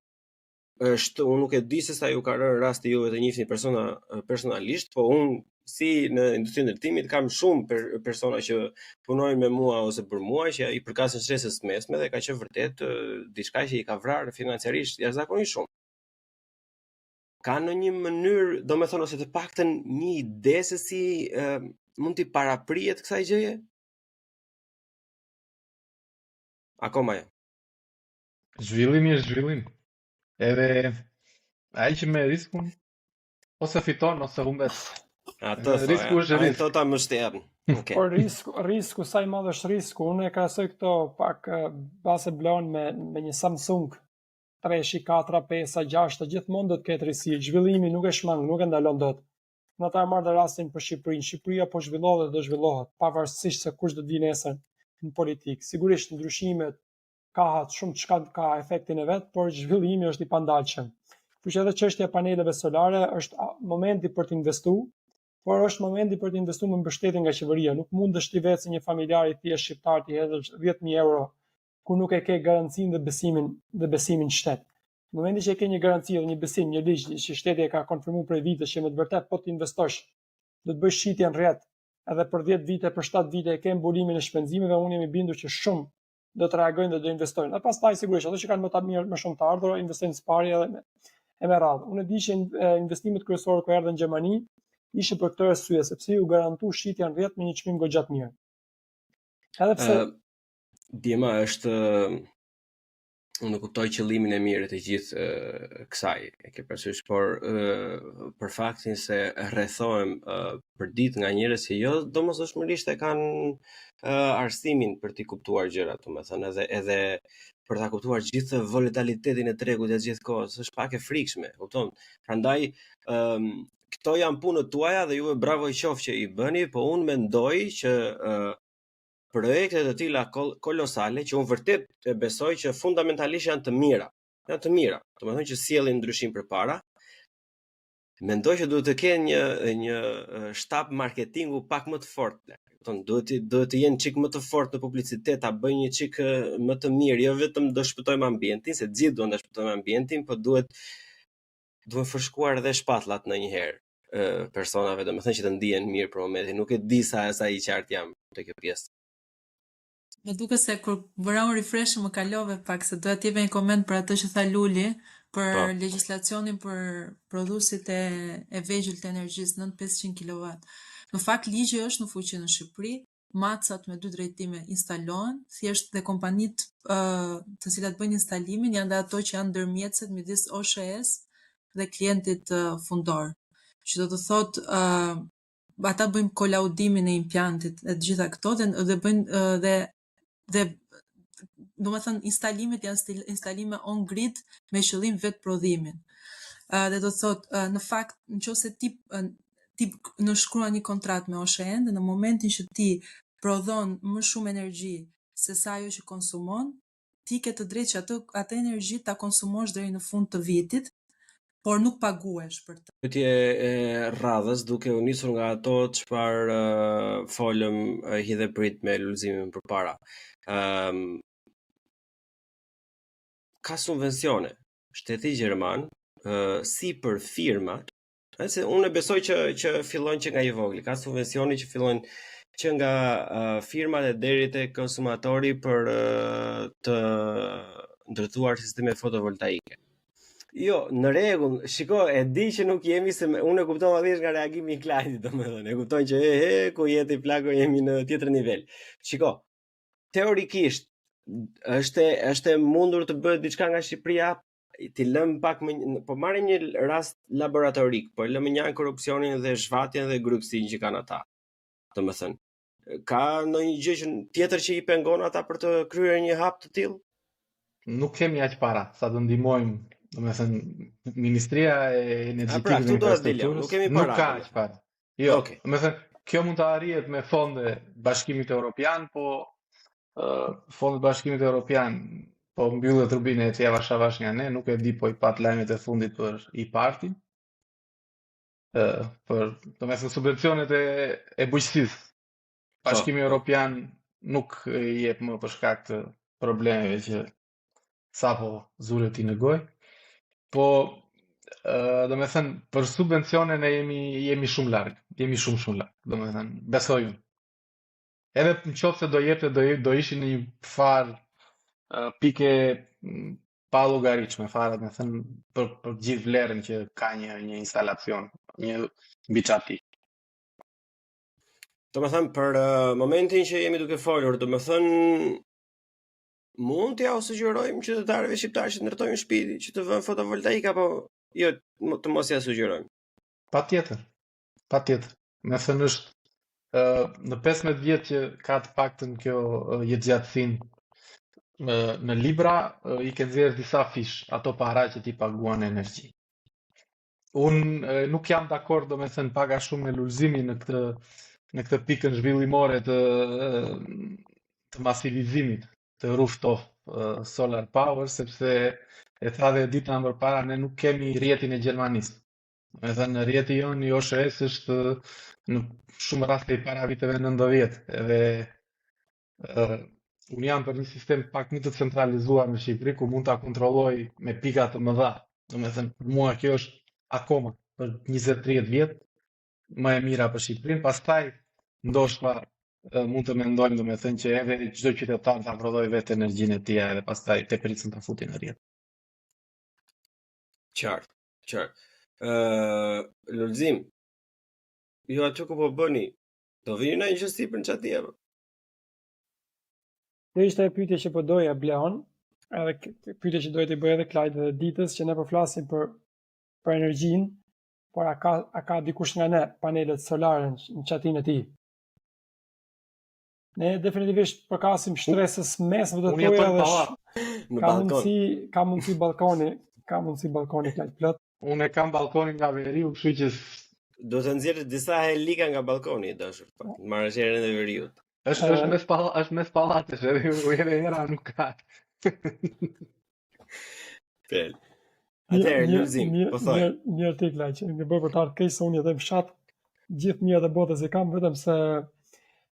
Speaker 1: është, unë nuk e di se sa ju ka rënë rasti juve të njihni personalisht, po unë si në industrinë e ndërtimit kam shumë persona që punojnë me mua ose për mua që i përkasin stresës të mesme dhe ka qenë vërtet diçka që i ka vrarë financiarisht jashtëzakonisht shumë. Ka në një mënyrë, do me thonë, ose të paktën një ide se si mund t'i paraprihet kësaj gjëje? Akoma jo.
Speaker 4: Zhvillimi është zhvillim. Edhe ai që me riskun ose fiton ose humbet.
Speaker 1: Ato
Speaker 4: Risku është risk.
Speaker 1: Ato ta mështern. Okay.
Speaker 3: Por risku sa i madh është risku. Unë e krahasoj këto pak base blon me një Samsung 3, 4, 5, 6, gjithmonë do të ketë risi. Zhvillimi nuk e shmang, nuk e ndalon dot. Në ta marrë dhe rastin për Shqipërinë. Shqipëria po zhvillohet dhe do zhvillohet, pavarësisht se kush do të vi nesër në politikë. Sigurisht ndryshimet ka shumë çka ka efektin e vet, por zhvillimi është i pandalshëm. Kështu që edhe çështja e paneleve solare është momenti për të investuar, por është momenti për të investuar me mbështetje nga qeveria. Nuk mundesh ti vetë si një familjar i thjesht shqiptar ti hedhësh 10.000 euro ku nuk e ke garancinë dhe besimin shtet. Në momentin që e ke një garanci dhe një besim, një ligj që shteti e ka konfirmuar prej vitesh që me të vërtet po të investosh, do të bësh shitje në rrjet, edhe për 10 vite, për 7 vite e ke mbulimin e shpenzimeve, unë jam i bindur që shumë do të reagojnë dhe do investojnë. Dhe pastaj sigurisht ato që kanë më shumë të ardhur investojnë sipari edhe me radhë. Unë e di që investimet kryesorë që erdhën në Gjermani ishte për këtë arsye, sepse u garantu shitja në rrjet me një çmim goxha të mirë. Edhe pse
Speaker 1: Djema është, unë kuptoj qëllimin e mirë të gjithë kësaj, e ke parasysh, por për faktin se rrethohem për ditë nga njerëz që jo domosdoshmërisht e kanë arsimin për t'i kuptuar gjërat, domethënë edhe për ta kuptuar gjithë volatilitetin e tregut gjatë gjithë kohës, është pak e frikshme, kupton? Prandaj këto janë punët tuaja dhe juve bravo i qoftë që i bëni, po unë mendoj që projekte të tilla kolosale që unë vërtet e besoj që fundamentalisht janë të mira. Janë të mira. Domethënë që sjellin ndryshim përpara. Mendoj që duhet të kenë një shtab marketingu pak më të fortë. Duhet të jenë çik më të fortë në publicitet, ta bëjnë një çik më të mirë, jo vetëm do shpëtojmë ambientin, se gjithë duan ta shpëtojmë ambientin, por duhet përshkuar edhe shpatllat ndonjëherë personave, domethënë që të ndihen mirë për momentin. Nuk e di sa I qartë jam te kjo pjesë.
Speaker 2: Më duket se kur bëra un refresh më kalove pak se doja të jep një koment për atë që tha Luli për legjislacionin për prodhuesit e vegjël të energjisë 9500 kW. Në fakt ligji është në fuqi në Shqipëri, macat me 2 drejtime instalohen, thjesht dhe kompanitë të cilat bëjnë instalimin janë dhe ato që janë ndërmjetësit midis OSHE-s dhe klientit fundor. Që do të thotë ata bëjnë kolaudimin e implantit e të gjitha këto dhe bëjnë dhe do të thënë instalimet janë instalime on grid me qëllim vetë prodhimin. Dhe do të thotë në fakt nëse ti në shkruan një kontratë me OSHE-n dhe në momentin që ti prodhon më shumë energji se sa ajo që konsumon, ti ke të drejtë që atë energji ta konsumosh deri në fund të vitit, por nuk paguhesh për të.
Speaker 1: Pyetje e radhës, duke u nisur nga ato çfarë folëm hidhe prit me lulëzimin përpara. ka subvencione shteti gjerman si për firmat, se unë besoj që fillojnë që nga i vogël, ka subvencione që fillojnë që nga firmat e deri te konsumatori për të ndërtuar sisteme fotovoltaike. Jo, në rregull, shiko, e di që nuk jemi se unë e kuptova thjesht nga reagimi i klientit, domethënë, e kuptoj që ku jeti plako jemi në tjetër nivel. Shiko, teorikisht është e mundur të bëhet diçka nga Shqipëria, ti lëm pak më, po marrim një rast laboratorik, po lëm një korrupsionin dhe zhvatjen dhe grypsinë që kanë ata. Domethënë, ka ndonjë gjë që tjetër që i pengon ata për të kryer një hap të tillë?
Speaker 4: Nuk kemi aq para sa të ndihmojmë, domethënë Ministria e Energjetikës dhe Infrastrukturës
Speaker 1: nuk kemi para.
Speaker 4: Nuk ka aq para. Jo,
Speaker 1: Okay.
Speaker 4: domethënë kjo mund të arrihet me fonde Bashkimit Evropian, po fondet Bashkimit Evropian po mbyllet turbine e tjera avash nga ne, nuk e di, po i pat lajmet e fundit për i partin. Për domethënë subvencionet e bujqësisë. Bashkimi Evropian nuk i jep më për shkak të problemeve që sapo zulet i në gojë. Po domethënë për subvencione ne jemi shumë larg, jemi shumë larg, domethënë besoj unë. Edhe nëse do jepte do ishin në një farë pike pa llogaritshme fare, domethënë për gjithë vlerën që ka një instalacion, një mbi çati.
Speaker 1: Domethënë për momentin që jemi duke folur, domethënë mund t'ja sugjerojmë qytetarëve shqiptarë që ndërtojnë shtëpi që të vënë fotovoltaik apo jo, të mos ja sugjerojmë?
Speaker 4: Patjetër. Me thënë është në 15 vjet që ka të paktën kjo jetëgjatësinë në libra i ke nxjerrë disa fish, ato para që ti paguan energji. Unë nuk jam dakord domethënë paga shumë me lulëzimin në këtë pikën zhvillimore të masivizimit të rooftop solar power, sepse e tha dhe ditën më përpara, ne nuk kemi rrjetin e Gjermanisë. Domethënë rrjeti jon i OSHS është në shumë raste i para viteve 90, edhe unë jam për një sistem pak më të centralizuar në Shqipëri, ku mund ta kontrolloj me pika të mëdha. Domethënë për mua kjo është akoma për 20-30 vjet më e mira për Shqipërinë. Pastaj ndoshta mund të mendojmë domethënë që edhe çdo qytetar ta prodhoj vetë energjinë e tij edhe pastaj te pricën ta futi në rrjet.
Speaker 1: Qartë. Lulzim. Jo aty ku po bëni. Do vini në një gjësi për në qati apo?
Speaker 3: Kjo ishte e pyetje që po doja Bleon, edhe pyetje që doja t'i bëj edhe Klajt dhe Ditës, që ne po flasim për energjinë, por a ka dikush nga ne panelet solare në qatin e tij? Ne definitivisht përkasim shtresës mesme të toja dhe ka mundësi balkoni Klajt plot.
Speaker 4: Unë e kam balkonin nga veriu, kështu që
Speaker 1: do të nxjerrë disa helika nga balkoni, dashur, marrëzherën e veriut.
Speaker 4: Është mes pallatesh, edhe era nuk ka.
Speaker 1: Pel. Atëherë lulzim, po thoj.
Speaker 3: Një artikla që më bëj për të ardhur keq se unë jetë në fshat, gjithë mia të botës i kam, vetëm se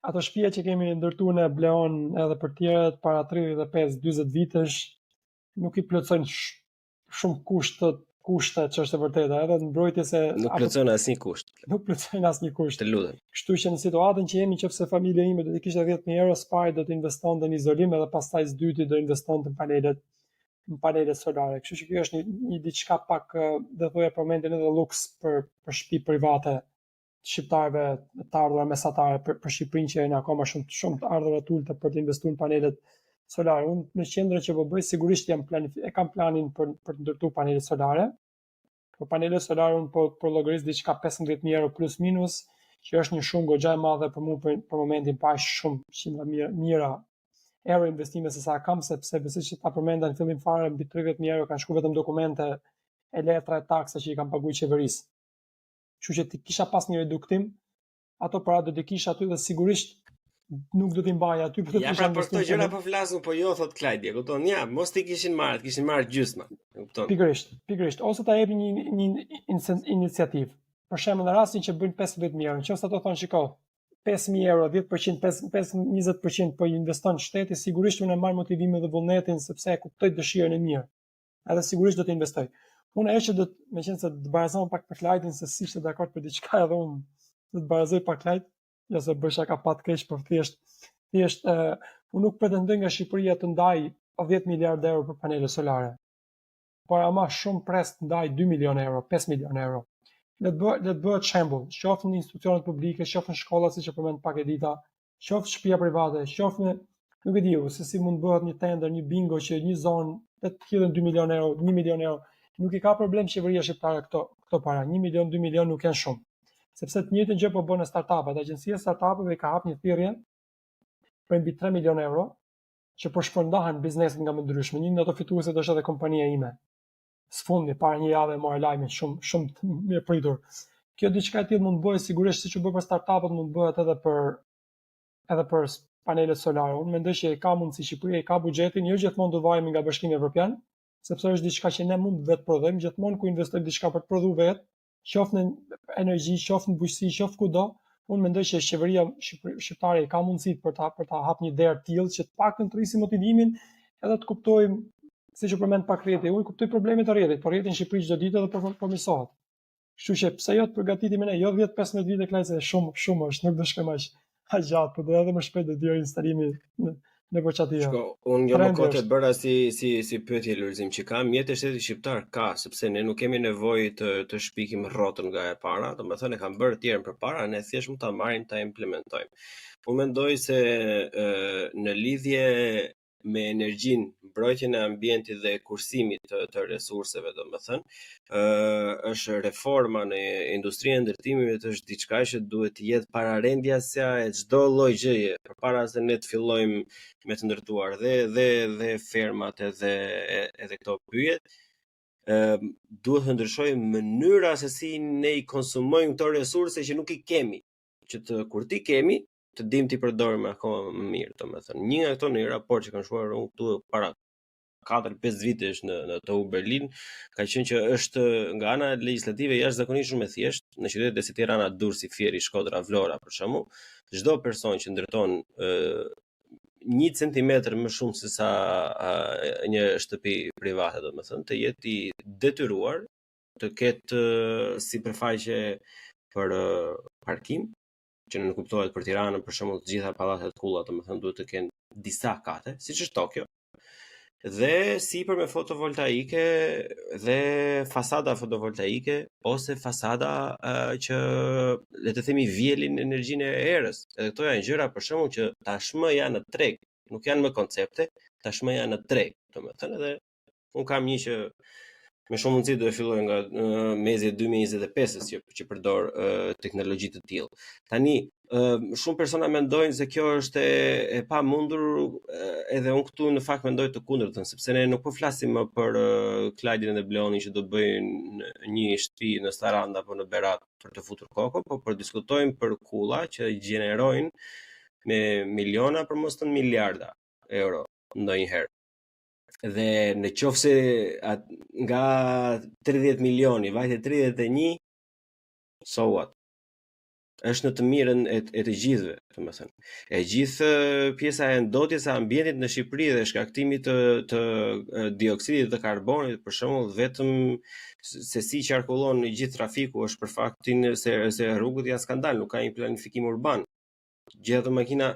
Speaker 3: ato shtëpia që kemi ndërtuar në Bleon edhe për tjerët para 35-40 vitesh nuk i plotësojnë shumë kushte që është e vërteta, edhe në mbrojtje se
Speaker 1: nuk plotësojnë asnjë kusht.
Speaker 3: Nuk plotësojnë asnjë kusht.
Speaker 1: Të lutem.
Speaker 3: Kështu që në situatën që jemi, nëse familja ime do të kishte 10.000 euro spari, do të investonte në izolim edhe pastaj s'dyti do investonte në panelet solare. Kështu që kjo është një diçka pak do thoya për momentin edhe luks për shtëpi private shqiptarëve të ardhura mesatare për Shqipërinë që janë akoma shumë të ardhura të ulta për të investuar në panelet solare. Unë në qendrën që po bëj sigurisht e kam planin për të ndërtuar panele solare. Por panelet solare unë po llogaris diçka 15.000 euro plus minus, që është një shumë goxha e madhe për mua për momentin, pa shumë qindra mira euro investime se sa kam, sepse besoj që ta përmenda në fillim fare mbi 30.000 euro kanë shkuar vetëm dokumente e letra e taksa që i kanë paguajtur qeverisë. Kështu që ti kisha pas një reduktim, ato para do të kisha aty dhe sigurisht nuk do t'i mbaj aty për të
Speaker 1: ja, pra për këto gjëra po flasun, po jo thot Klajdi, kupton? Ja, mos ti kishin marrë gjysma, kupton?
Speaker 3: Pikërisht, ose ta jepi një iniciativë. Për shembull, në rastin që bën 15.000 euro, nëse ato thonë shiko, 5.000 euro, 10%, 20% po investon shteti, sigurisht unë marr motivimin dhe vullnetin sepse e kuptoj dëshirën e mirë. edhe sigurisht do të investoj. Unë që me qenë se të barazon pak për Clyde-in, se si ishte dakord për diçka edhe unë do të barazoj pak Clyde, jo se bësha ka pat keq, por thjesht unë nuk pretendoj nga Shqipëria të ndaj 10 miliardë euro për panele solare. Por ama shumë pres të ndaj 2 milion euro, 5 milion euro. Le të bëhet shembull, qoftë në institucionet publike, qoftë në shkolla siç e përmend pak e dita, qoftë shtëpia private, qoftë në nuk e di se si mund bëhet një tender, një bingo që një zonë të hidhen 2 milion euro, 1 milion euro. Nuk i ka problem qeveria shqiptare këto para. 1 milion, 2 milion nuk janë shumë. Sepse të njëjtën gjë po bën në startup-at. Agjencia e startup-ave ka hap një thirrje për mbi 3 milion euro që po shpërndahen bizneset nga më ndryshme. Një nga ato fituese do është edhe kompania ime. Sfundi para një jave morë lajmin shumë të mirë pritur. Kjo diçka e tillë mund bëhet sigurisht siç u bë për startup-at, mund bëhet edhe për panelet solare. Unë mendoj që ka mundësi Shqipëria ka buxhetin, jo gjithmonë do vajemi nga Bashkimi Evropian, sepse është diçka që ne mund vetë prodhojmë, gjithmonë ku investojmë diçka për të prodhuar vetë, qoftë në energji, qoftë në bujqësi, qoftë kudo, unë mendoj që qeveria shqiptare ka mundësi për ta hap një derë të tillë që të paktën të rrisim motivimin edhe të kuptojmë, siç u përmend pak rrjeti, unë kuptoj problemet e rrjetit, por rrjeti në Shqipëri çdo ditë edhe përmirësohet. Kështu që pse jo të përgatitemi ne, jo 10-15 vite klajse shumë është, nuk do shkojmë aq gjatë, por do edhe më shpejt do të vijë instalimi në Boçatia.
Speaker 1: Shko, unë jo më kote bëra si pyetje Lulzim që ka mjetë e shtetit shqiptar ka, sepse ne nuk kemi nevojë të shpikim rrotën nga e para, domethënë e kanë bërë të tjerën përpara, ne thjesht mund ta marrim ta implementojmë. Unë mendoj se në lidhje me energjinë, mbrojtjen e ambientit dhe kursimit të resurseve, domethënë, është reforma në industrinë e ndërtimit, është diçka që duhet të jetë pararendjasja e çdo lloj gjëje, përpara se ne të fillojmë me të ndërtuar dhe fermat edhe këto pyjet. Duhet të ndryshojmë mënyra se si ne i konsumojmë këto resurse që nuk i kemi, që kur ti kemi të dim t'i përdorim akoma më mirë, domethënë. Një nga këto në një raport që kanë shkruar unë këtu para 4-5 vitesh në TU Berlin, ka qenë që është nga ana legjislative jashtëzakonisht shumë e thjeshtë në qytete si Tirana, Durrësi, Fieri, Shkodra, Vlora për shembull, çdo person që ndërton 1 centimetër më shumë se sa një shtëpi private, domethënë, të jetë i detyruar të ketë sipërfaqe për parkim, që nuk kuptohet për Tiranën, për shembull, të gjitha pallatet e kulla, domethënë duhet të kenë disa kate, siç është Tokyo. Dhe sipër me fotovoltaike dhe fasada fotovoltaike ose fasada që le të themi vjelin energjinë e erës. Edhe këto janë gjëra për shembull që tashmë janë në treg, nuk janë më koncepte, tashmë janë në treg, domethënë edhe un kam një që me shumë mundësi do të filloj nga mezi 2025-s që përdor teknologji të tillë. Tani shumë persona mendojnë se kjo është e pamundur, edhe unë këtu në fakt mendoj të kundërtën, sepse ne nuk po flasim më për Klajdin dhe Bleonin që do bëjnë një shtëpi në Saranda apo në Berat për të futur kokë, por për diskutojmë për kulla që gjenerojnë me miliona për mos të miliarda euro ndonjëherë. Dhe në qoftë se nga 30 milioni vajte 31, so what? Është në të mirën e të gjithëve, domethënë. E gjithë pjesa e ndotjes së ambientit në Shqipëri dhe shkaktimit të dioksidit të karbonit, për shembull, vetëm se si qarkullon në gjithë trafiku është për faktin se rrugët janë skandal, nuk ka një planifikim urban. Gjithë ato makina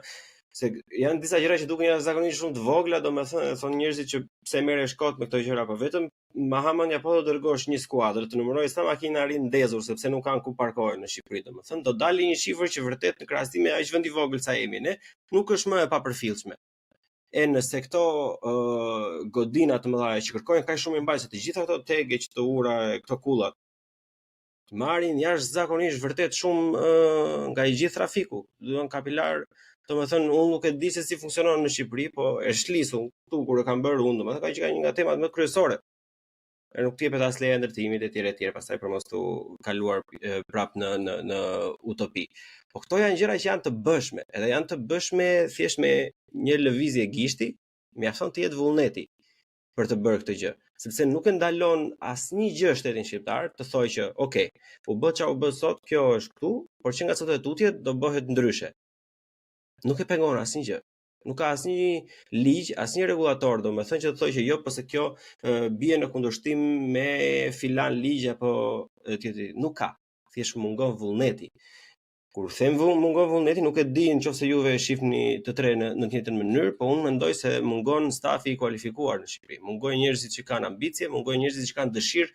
Speaker 1: se janë disa gjëra që duken jashtëzakonisht shumë të vogla, domethënë thonë njerëzit që pse merresh kot me këto gjëra, po vetëm Mahamanja po do dërgosh një skuadër të numëroj sa makina arrin ndezur sepse nuk kanë ku parkohen në Shqipëri, domethënë do dalë një shifër që vërtet në krahasim me aq vend i vogël sa jemi ne, nuk është më e papërfillshme. E nëse këto godina të mëdha që kërkojnë kaq shumë mbajtje të gjitha këto tege që të ura, këto kullat marrin jashtëzakonisht vërtet shumë nga i gjithë trafiku, duan kapilar. Domethënë unë nuk e di se si funksionon në Shqipëri, po e shlisu këtu kur e kam bërë unë, domethënë ka një nga temat më kryesore. Nuk të jepet as leja ndërtimit etj, pastaj për mos të kaluar prap në utopi. Po këto janë gjëra që janë të bëshme, edhe janë të bëshme thjesht me një lëvizje gishti, mjafton të jetë vullneti për të bërë këtë gjë, sepse nuk e ndalon asnjë gjë shtetin shqiptar të thojë që, okay, u bë çau bë sot, kjo është këtu, por që nga sot e tutje do bëhet ndryshe. Nuk e pengon asnjë gjë. Nuk ka asnjë ligj, asnjë regulator, domethënë që të thotë që jo, pse kjo bie në kundërshtim me filan ligj apo tjetër. Nuk ka. Thjesht mungon vullneti. Kur them mungon vullneti, nuk e di nëse juve e shihni të tre në të njëjtën mënyrë, po unë mendoj se mungon stafi i kualifikuar në Shqipëri. Mungojnë njerëzit që kanë ambicie, mungojnë njerëzit që kanë dëshirë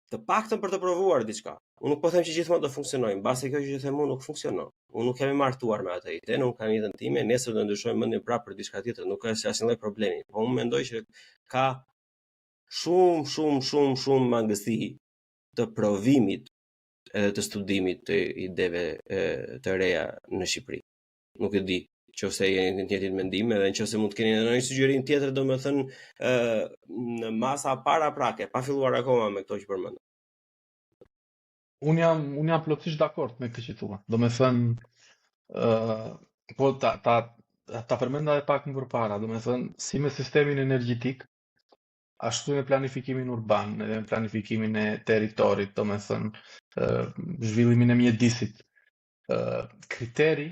Speaker 1: të paktën për të provuar diçka. Unë nuk po them që gjithmonë do funksionojë, mbase kjo që them unë nuk funksionon. Unë nuk jam i martuar me atë ide, nuk kam jetën time, nesër do ndryshoj mendjen prapë për diçka tjetër, nuk ka asnjë lloj problemi. Po unë mendoj që ka shumë mangësi të provimit edhe të studimit të ideve të reja në Shqipëri. Nuk e di, nëse jeni të njëjtin mendim, edhe nëse mund të keni ndonjë sugjerim tjetër, domethënë në masa paraprake, pa filluar akoma me këto që përmend.
Speaker 4: Unë jam plotësisht dakord me këtë që thua. Domethënë, po ta përmenda edhe pak më përpara, domethënë si me sistemin energjetik, ashtu me planifikimin urban, edhe me planifikimin e territorit, domethënë zhvillimin e mjedisit. Kriteri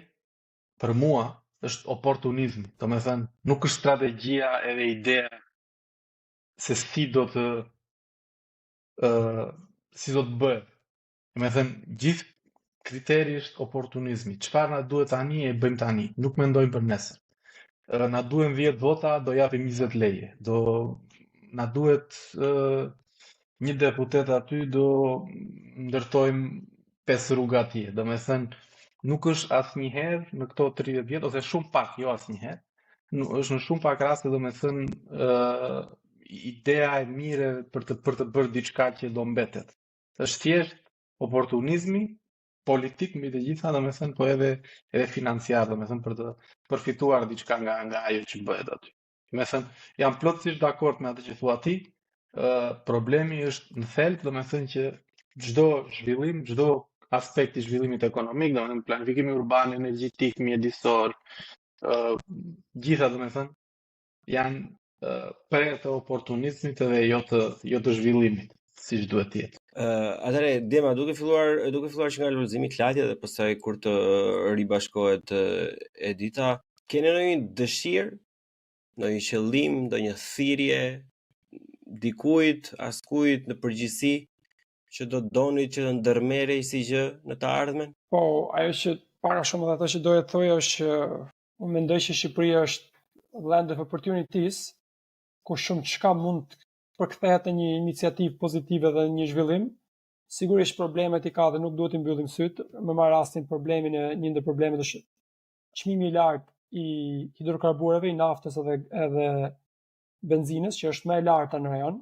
Speaker 4: për mua është oportunizmi, domethënë nuk është strategjia edhe ideja se si do të bëhet. Domethënë gjithë kriteri është oportunizmi. Çfarë na duhet tani e bëjmë tani, nuk mendojmë për nesër. Na duhen 10 vota, do japim 20 leje. Na duhet një deputet aty, do ndërtojmë 5 rruga atje. Domethënë nuk është asnjëherë në këto 30 vjet ose shumë pak, jo asnjëherë. Është në shumë pak raste, domethënë ideja e mire për të bërë diçka që do mbetet. Është thjesht oportunizmi politik mbi të gjitha, domethënë, po edhe financiar, domethënë për të përfituar diçka nga ajo që bëhet aty. Domethënë, jam plotësisht dakord me atë që thua ti. Problemi është në thelb, domethënë që çdo zhvillim, çdo aspekt i zhvillimit ekonomik, domethënë planifikimi urban, energjetik, mjedisor, gjitha domethënë janë për të oportunizmit edhe jo të zhvillimit, siç duhet të jetë.
Speaker 1: Atëre, Dema, duke filluar që nga lulëzimi Klajti dhe pastaj kur të ribashkohet Edita, keni ndonjë dëshirë, ndonjë qëllim, ndonjë thirrje dikujt, askujt në përgjithësi që do doni që të ndërmerrej si gjë në të ardhmen?
Speaker 3: Po, ajo që para shumë dhe ato që doja të thoja është që unë mendoj që Shqipëria është land of opportunities, ku shumë çka mund të përkthehet në një iniciativë pozitive dhe një zhvillim. Sigurisht problemet i ka dhe nuk duhet i mbyllim syt. Më marr rastin problemin e një ndër problemet është çmimi i lartë i hidrokarbureve, i naftës edhe benzinës, që është më e larta në rajon.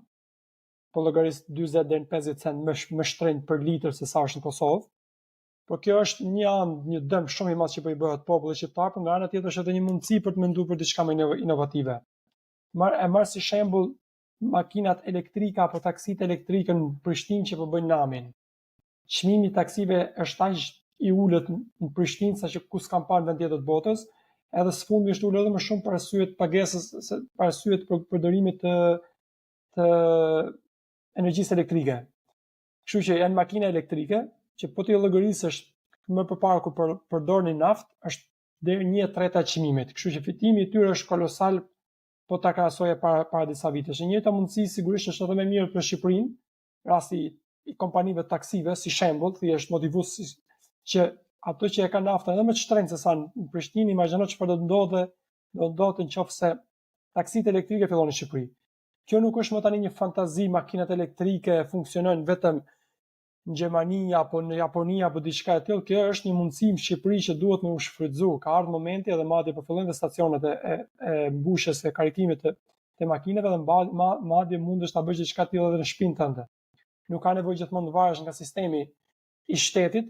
Speaker 3: Po llogaris 40 deri në 50 cent më shtrenjtë për litër se sa është në Kosovë. Por kjo është një dëm shumë i madh që po i bëhet popullit shqiptar, por nga ana tjetër është edhe një mundësi për të menduar për diçka më inovative. Marr si shembull makinat elektrike apo taksitë elektrike në Prishtinë që po bëjnë namin. Çmimi i taksive është aq i ulët në Prishtinë saqë ku s'kam parë vend tjetër të botës, edhe sfundi është ulur edhe më shumë për arsye të pagesës, për arsye të përdorimit të energjisë elektrike. Kështu që janë makina elektrike që po ti llogarisësh më përpara kur përdorni naftë, është deri 1/3 e çmimit. Kështu që fitimi i tyre është kolosal. Po ta krahasoje para disa vitesh. E njëjta mundësi sigurisht është edhe më mirë për Shqipërinë, rasti i kompanive taksive, si shembull, thjesht motivues që ato që e kanë naftën edhe më të shtrenjtë se sa në Prishtinë, imagjino çfarë do ndodhte nëse taksitë elektrike fillon në Shqipëri. Kjo nuk është më tani një fantazi, makinat elektrike funksionojnë vetëm në Gjermani apo në Japoni apo diçka e tillë. Kjo është një mundësi në Shqipëri që duhet me u shfrytëzu. Ka ardhur momenti edhe madje po fillojnë dhe stacionet e mbushjes së karikimit të makinave dhe madje mundesh ta bësh diçka të tillë edhe në shtëpinë tënde. Nuk ka nevojë gjithmonë të varesh nga sistemi i shtetit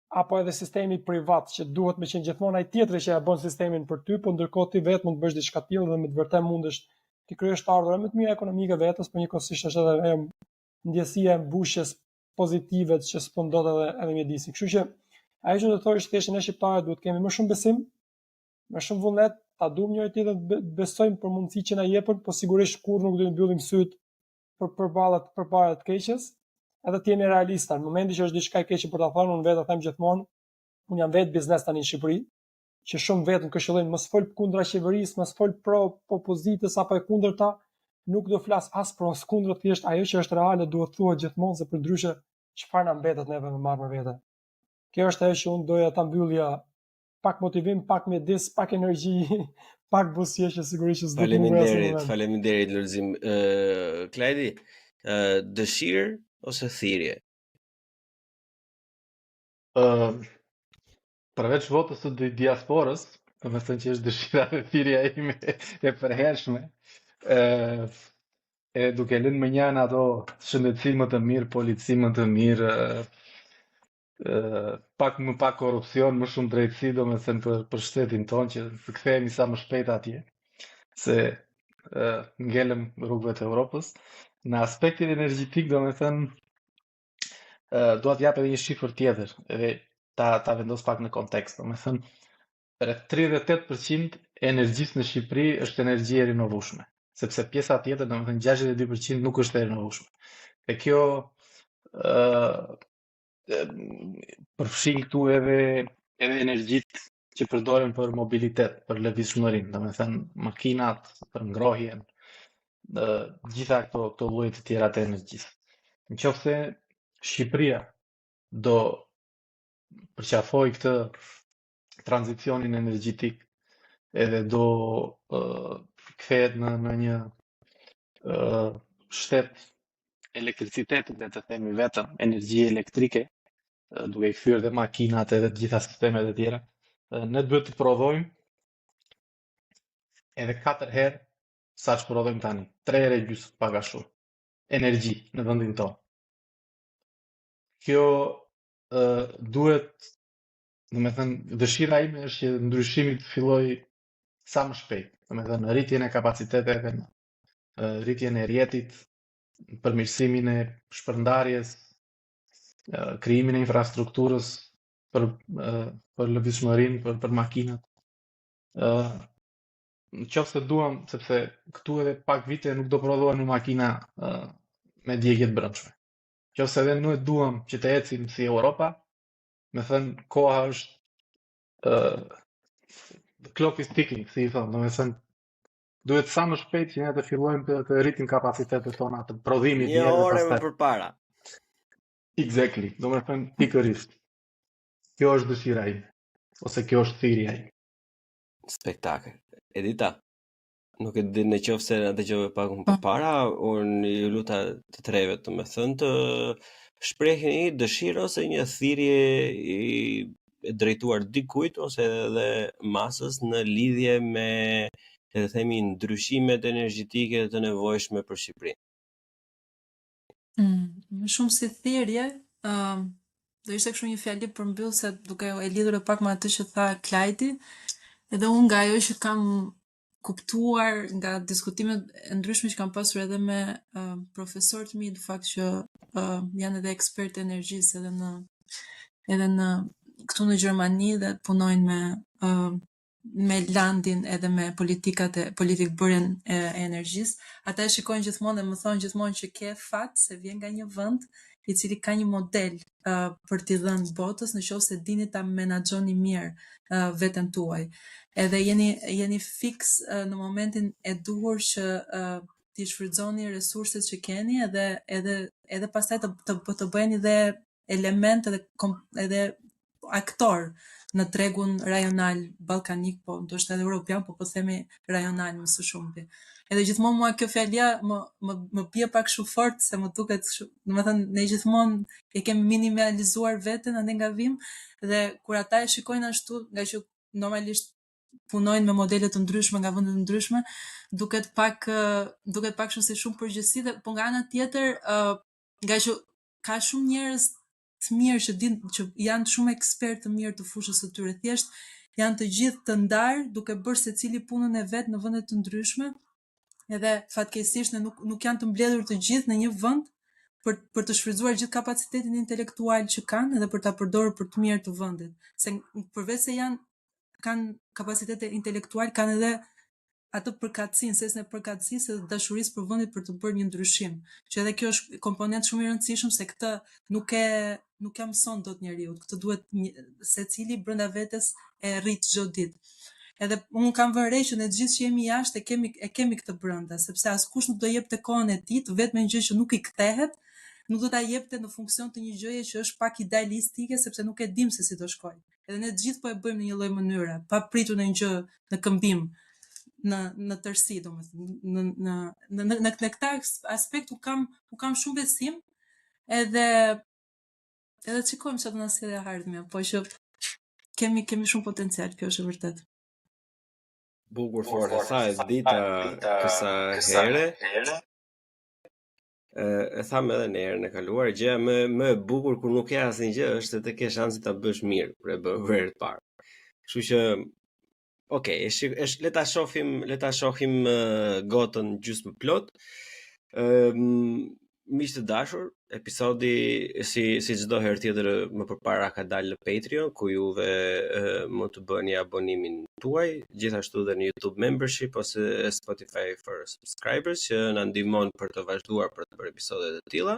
Speaker 3: apo edhe sistemi privat që duhet me qenë gjithmonë ai tjetri që ja bën sistemin për ty, po ndërkohë ti vetë mund të bësh diçka të tillë dhe me të vërtetë mundesh të kryesh të ardhurat më të mira ekonomike vetes, por njëkohësisht është edhe ndjesia e mbushjes pozitive që s'po ndodh edhe mjedisi. Kështu që ajo që do të thoj është thjesht ne shqiptarët duhet kemi më shumë besim, më shumë vullnet, ta duam njëri tjetrin, besojmë për mundësitë që na jepën, po sigurisht kurrë nuk do të mbyllim syt përpara të keqes, edhe të jemi realistë. Në momentin që është diçka e keqe për ta thënë, unë vetë them gjithmonë, unë jam vetë biznes tani në Shqipëri. që shumë vetëm këshillojnë mos fol kundra qeverisë, mos fol pro opozitës apo e kundërta, nuk do flas as pro as kundër, thjesht ajo që është reale duhet thuhet gjithmonë, se përndryshe çfarë na mbetet neve me marrë me vete. Kjo është ajo që unë doja ta mbyllja, pak motivim, pak mjedis, pak energji, pak buzëqeshje, që sigurisht që s'do të më vjen.
Speaker 1: Faleminderit Lulzim. Klajdi, dëshirë ose thirrje?
Speaker 4: Përveç votës së diasporës, domethënë që është dëshira dhe thirrja ime e përhershme, e duke lënë më njën ato shëndetësi më të mirë, polici më të mirë, pak më pak korrupsion, më shumë drejtësi, domethënë për shtetin tonë, që të kthehemi sa më shpejt atje, se ngelëm rrugëve të Europës. Në aspektin energjetik, domethënë, dua të jap edhe një shifër tjetër, edhe ta vendos pak në kontekst. Domethënë, rreth 38% e energjisë në Shqipëri është energji e rinovueshme, sepse pjesa tjetër, domethënë 62% nuk është e rinovueshme. E kjo përfshin këtu edhe energjitë që përdoren për mobilitet, për lëvizshmërinë, domethënë makinat, për ngrohjen, gjitha këto lloje të tjera të energjisë. Nëse Shqipëria do përqafoj këtë tranzicionin energjetik edhe do kthehet në një shtet elektricitetit, dhe të themi vetëm energji elektrike, duke i kthyer dhe makinat edhe të gjitha sistemet e tjera, ne duhet të prodhojmë edhe 4 herë sa që prodhojmë tani, 3 herë gjysmë pak a shumë energji në vendin tonë. Kjo duhet, domethënë, dëshira ime është që ndryshimi të fillojë sa më shpejt, domethënë rritjen e kapaciteteve, rritjen e rjetit, përmirësimin e shpërndarjes, krijimin e infrastrukturës për lëvizshmërinë, për makinat. Nëse duam, sepse këtu edhe pak vite nuk do prodhohen makina me djegje të brendshme. Nëse edhe ne duam që të ecim si Europa, me thënë koha është the clock is ticking, si i thonë, domethënë duhet sa më shpejt që ne të fillojmë të rritim kapacitetet tona të prodhimit.
Speaker 1: Një orë më përpara.
Speaker 4: Exactly, domethënë pikërisht. Kjo është dëshira ime, ose kjo është thirrja ime.
Speaker 1: Spektakël. Edita, nuk e di nëse na dëgjove pak më përpara, unë ju luta të treve, domethënë të shprehni një dëshirë ose një thirrje e drejtuar dikujt ose edhe masës në lidhje me, le të themi, ndryshimet energjetike të nevojshme për Shqipërinë.
Speaker 2: Më shumë si thirrje, do ishte kështu një fjali për mbyll, se duke e lidhur pak me atë që tha Klajdi, edhe unë nga ajo që kam kuptuar nga diskutimet e ndryshme që kam pasur edhe me profesor të mi, në fakt që janë edhe ekspert energjisë edhe në këtu në Gjermani, dhe punojnë me landin edhe me politikë bërjen e energjisë. Ata e shikojnë gjithmonë dhe më thonë gjithmonë që ke fat se vjen nga një vend i cili ka një model për t'i dhënë botës, nëse dini ta menaxhoni mirë veten tuaj. Edhe jeni fiks në momentin e duhur që t'i shfrytëzoni resurset që keni, edhe pastaj të bëheni dhe element edhe aktor në tregun rajonal ballkanik, po ndoshta edhe europian, po themi rajonal më së shumti. Edhe gjithmonë mua kjo fjalia më bie pak shumë fort, se më duket, domethënë ne gjithmonë e kemi minimalizuar veten ande nga vim, dhe kur ata e shikojnë ashtu, nga që normalisht punojnë me modele të ndryshme nga vende të ndryshme, duket pak shumë si shumë përgjegjësi, dhe po nga ana tjetër, nga që ka shumë njerëz të mirë që janë shumë ekspertë të mirë të fushës së tyre, thjesht janë të gjithë të ndarë duke bërë secili punën e vet në vende të ndryshme, edhe fatkeqësisht nuk janë të mbledhur të gjithë në një vend për të shfrytzuar gjithë kapacitetin intelektual që kanë, edhe për ta përdorur për të mirë të vendit. Se përveç se kanë kapacitete intelektual, kanë edhe atë përkatësinë, sesën e përkatësisë dhe dashurisë për vendit për të bërë një ndryshim. Që edhe kjo është komponent shumë i rëndësishëm se këtë nuk ja mëson dot njeriu. Këtë duhet secili brenda vetes e rrit çdo ditë. Edhe unë kam vënë re që ne gjithë që jemi jashtë e kemi këtë brenda, sepse askush nuk do jepte kohën e tij, vetëm një gjë që nuk i kthehet, nuk do ta jepte në funksion të një gjëje që është pak idealistike, sepse nuk e dim se si do shkojë. Edhe ne të gjithë po e bëjmë në një lloj mënyre, pa pritur në një gjë në këmbim, në tërësi, domethënë në këtë aspekt u kam shumë besim, edhe shikojmë çfarë do na sjellë e ardhmja, po që kemi shumë potencial, kjo është e vërtet.
Speaker 1: Bukur fort, sa e dita kësa here, e tham edhe në herën e kaluar, gjëja më e bukur kur nuk ke asnjë gjë është të ke shansin ta bësh mirë kur e bën herë të parë. Kështu që okay, le ta shohim gotën gjysmë plot. Miq të dashur, episodi si çdo herë tjetër më përpara ka dalë në Patreon, ku juve mund të bëni abonimin tuaj, gjithashtu edhe në YouTube Membership ose Spotify for Subscribers, që na ndihmon për të vazhduar për të bërë episode të tilla.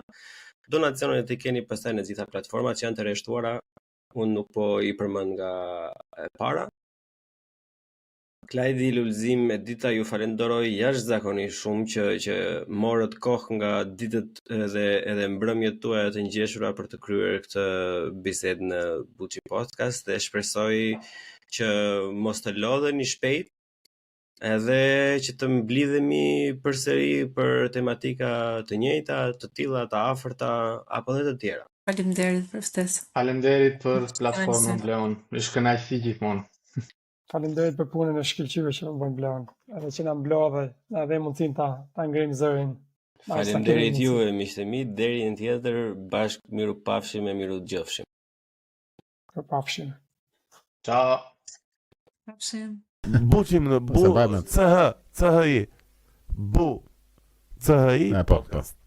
Speaker 1: Donacionet i keni pastaj në të gjitha platformat që janë të rreshtuara, unë nuk po i përmend nga e para. Klajdi Lulzim, Edita, ju falenderoj jashtëzakonisht shumë që morët kohë nga ditët edhe mbrëmjet tuaja të ngjeshura për të kryer këtë bisedë në Buçi Podcast, dhe shpresoj që mos të lodheni shpejt, edhe që të mblidhemi përsëri për tematika të njëjta, të tilla, të afërta apo edhe të tjera.
Speaker 2: Faleminderit për ftesë.
Speaker 4: Faleminderit për platformën Bleon. Është kënaqësi gjithmonë.
Speaker 3: Faleminderit për punën e shkëlqyve që më bën Bleon, edhe që na mblodhe, na dhe mundësinë ta ngrejmë zërin.
Speaker 1: Faleminderit juve, miqtë mi, deri në tjetër, bashkë miru pafshim e miru dëgjofshim.
Speaker 3: Pafshim.
Speaker 4: Ciao.
Speaker 2: Pafshim.
Speaker 5: Buçim në bu, CHI, bu, CHI podcast.